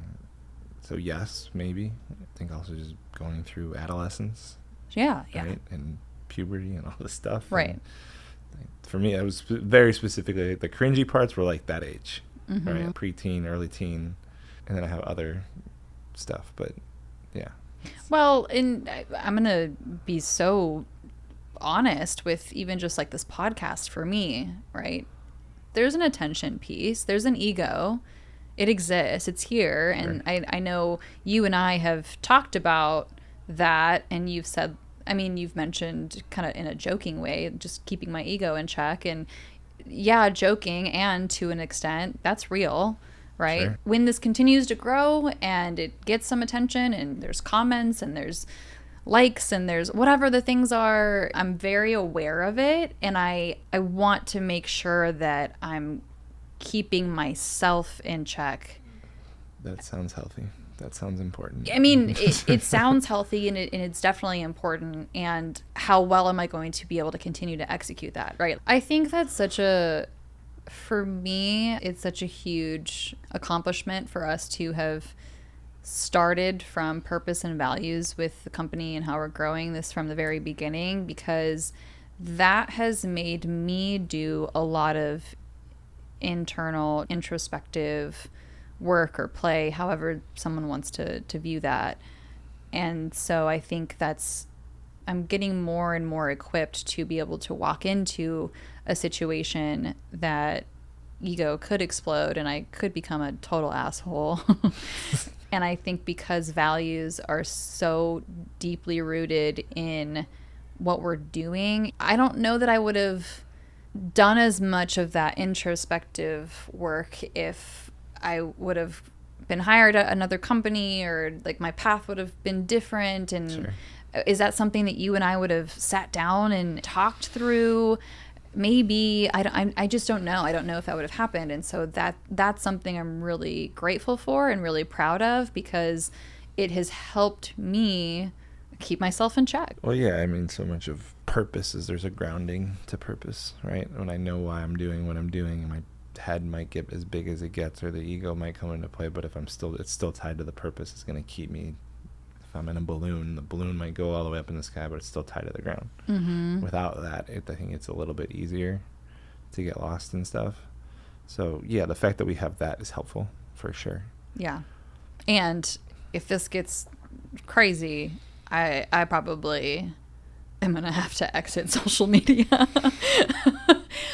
so yes, maybe. I think also just going through adolescence. Yeah. Right? And puberty and all this stuff. Right. And for me, it was very specifically, the cringy parts were like that age, right? Preteen, early teen. And then I have other stuff, but yeah. Well, and I'm going to be so honest with even just like this podcast for me, right? There's an attention piece. There's an ego. It exists. It's here. And Sure. I know you and I have talked about that, and you've said, I mean, you've mentioned kind of in a joking way, just keeping my ego in check. And yeah, joking, and to an extent, that's real, right? Sure. When this continues to grow and it gets some attention and there's comments and there's likes and there's whatever the things are, I'm very aware of it. And I want to make sure that I'm keeping myself in check. That sounds healthy. That sounds important. I mean, it sounds healthy, and it's definitely important. And how well am I going to be able to continue to execute that, right? I think that's for me, it's such a huge accomplishment for us to have started from purpose and values with the company and how we're growing this from the very beginning, because that has made me do a lot of internal, introspective work or play, however someone wants to view that. And so I think I'm getting more and more equipped to be able to walk into a situation that ego could explode and I could become a total asshole. And I think because values are so deeply rooted in what we're doing, I don't know that I would have done as much of that introspective work if I would have been hired at another company, or like my path would have been different. And Sure. Is that something that you and I would have sat down and talked through? Maybe. I just don't know. I don't know if that would have happened. And so that's something I'm really grateful for and really proud of, because it has helped me keep myself in check. Well, yeah, I mean, so much of purpose is there's a grounding to purpose, right? When I know why I'm doing what I'm doing, my head might get as big as it gets, or the ego might come into play, but if it's still tied to the purpose, it's going to keep me. If I'm in a balloon, the balloon might go all the way up in the sky, but it's still tied to the ground. Mm-hmm. Without that, I think it's a little bit easier to get lost and stuff. So yeah, the fact that we have that is helpful for sure. Yeah. And if this gets crazy, I probably am going to have to exit social media.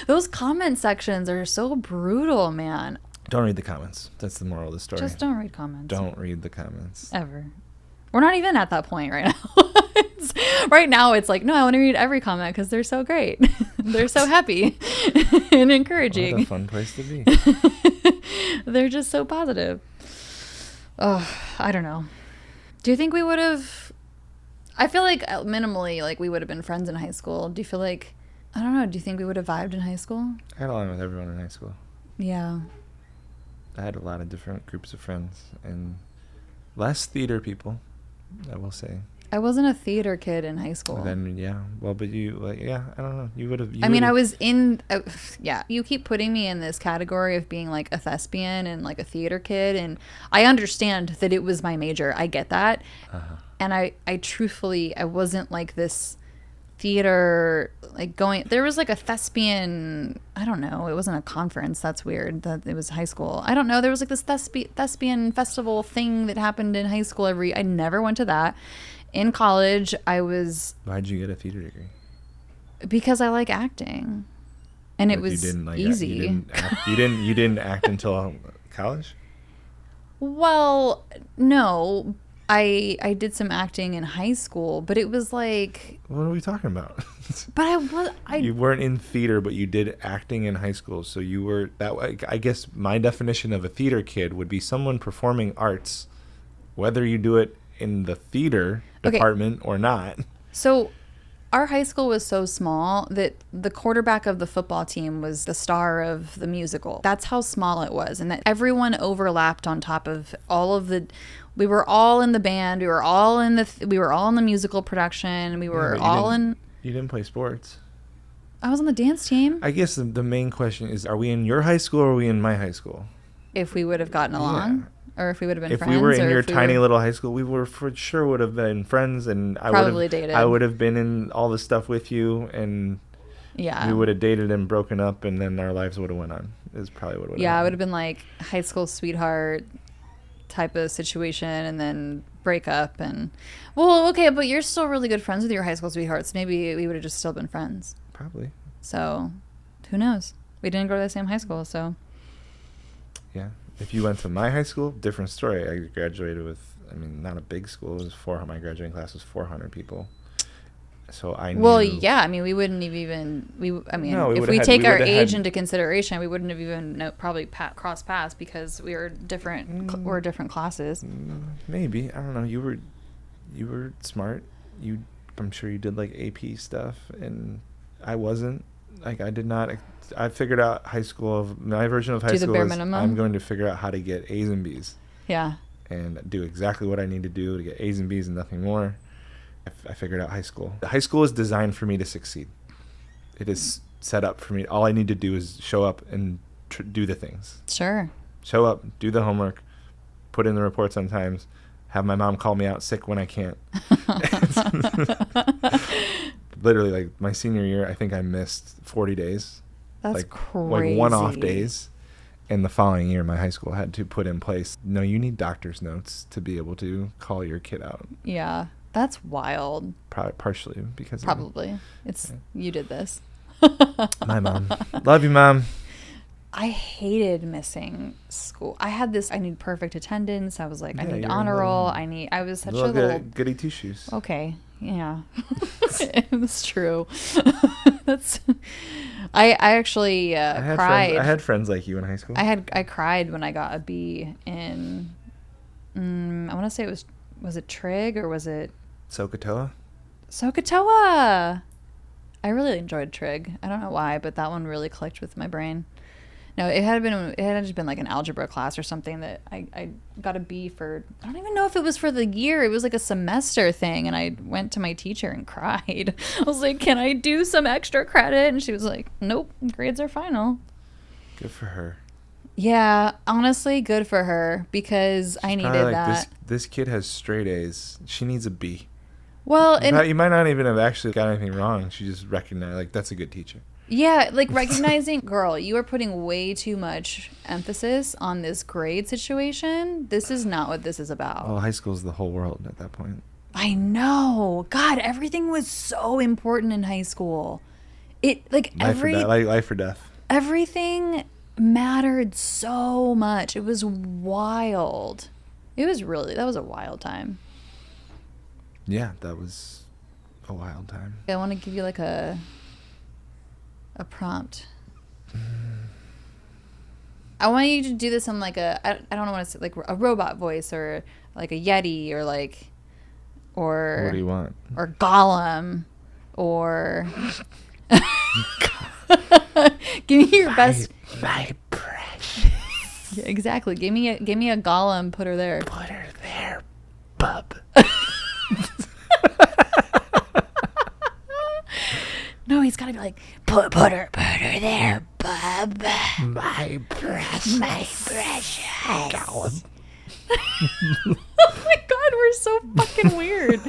Those comment sections are so brutal, man. Don't read the comments. That's the moral of the story. Just don't read comments. Don't read the comments. Ever. We're not even at that point right now. Right now, it's like, no, I want to read every comment because they're so great. They're so happy and encouraging. What a fun place to be. They're just so positive. Oh, I don't know. Do you think we would have... I feel like minimally, like we would have been friends in high school. Do you feel like... I don't know. Do you think we would have vibed in high school? I got along with everyone in high school. Yeah. I had a lot of different groups of friends and less theater people, I will say. I wasn't a theater kid in high school. Then yeah, well, but you like I don't know. You would have. I mean, I was in. Yeah, you keep putting me in this category of being like a thespian and like a theater kid, and I understand that it was my major. I get that, and I truthfully, I wasn't like this theater like going. There was like a thespian. I don't know. It wasn't a conference. That's weird. That it was high school. I don't know. There was like this thespian festival thing that happened in high school. I never went to that. In college, I was... Why'd you get a theater degree? Because I like acting. And it was easy. You didn't act until college? Well, no. I did some acting in high school, but it was like... What are we talking about? But You weren't in theater, but you did acting in high school. So you were... I guess my definition of a theater kid would be someone performing arts, whether you do it in the theater department or not. So Our high school was so small that the quarterback of the football team was the star of the musical. That's how small it was. And that everyone overlapped on top of all of the, we were all in the band. We were all in the musical production. We were all in. You didn't play sports. I was on the dance team. I guess the main question is, are we in your high school or are we in my high school? If we would have gotten along. Or if we would have been if friends. If we were in your tiny little high school, we were for sure would have been friends, and probably dated. I would have been in all the stuff with you, and we would have dated and broken up, and then our lives would have went on. Is probably what would have happened. It would have been like high school sweetheart type of situation, and then break up. And well, okay, but you're still really good friends with your high school sweethearts. Maybe we would have just still been friends. Probably. So, who knows? We didn't go to the same high school, so. Yeah. If you went to my high school, different story. I graduated with, not a big school. It was my graduating class was 400 people. So I knew. Well, yeah. We wouldn't have even. If we take our age into consideration, we wouldn't have even probably crossed paths because we were different. We're different classes. Maybe, I don't know. You were smart. I'm sure you did like AP stuff, and I wasn't. Like I did not. I figured out my version of high school. Do the bare is minimum. I'm going to figure out how to get A's and B's. Yeah. And do exactly what I need to do to get A's and B's and nothing more. I figured out high school. High school is designed for me to succeed. It is set up for me. All I need to do is show up and do the things. Sure. Show up, do the homework, put in the reports on times, have my mom call me out sick when I can't. Literally, like my senior year, I think I missed 40 days. That's crazy. Like one-off days. And the following year, my high school had to put in place, no, you need doctor's notes to be able to call your kid out. Yeah, that's wild. Partially because probably. You did this. My mom. Love you, Mom. I hated missing school. I need perfect attendance. I was like, I need honor roll. I was such a little goody two shoes. Okay. Yeah. It was true. I actually cried. I had friends like you in high school. I cried when I got a B in I want to say was it Trig or was it SOHCAHTOA? SOHCAHTOA. I really enjoyed Trig. I don't know why, but that one really clicked with my brain. No, it had just been like an algebra class or something that I got a B for. I don't even know if it was for the year. It was like a semester thing, and I went to my teacher and cried. I was like, "Can I do some extra credit?" And she was like, "Nope, grades are final." Good for her. Yeah, honestly, good for her because I needed like, that. This kid has straight A's. She needs a B. Well, you might not even have actually got anything wrong. She just recognized, like, that's a good teacher. Yeah, like recognizing, girl, you are putting way too much emphasis on this grade situation. This is not what this is about. Well, high school's the whole world at that point. I know. God, everything was so important in high school. Life or death. Everything mattered so much. It was wild. That was a wild time. Yeah, that was a wild time. I want to give you like a prompt. I want you to do this in like I don't know what to say, like a robot voice or like a Yeti or what do you want? Or Gollum or give me your best. My precious. Yeah, exactly. Give me a Gollum. Put her there. Put her there, bub. No, he's gotta be like, put her there, bub. My precious. Gollum. Oh my God, we're so fucking weird.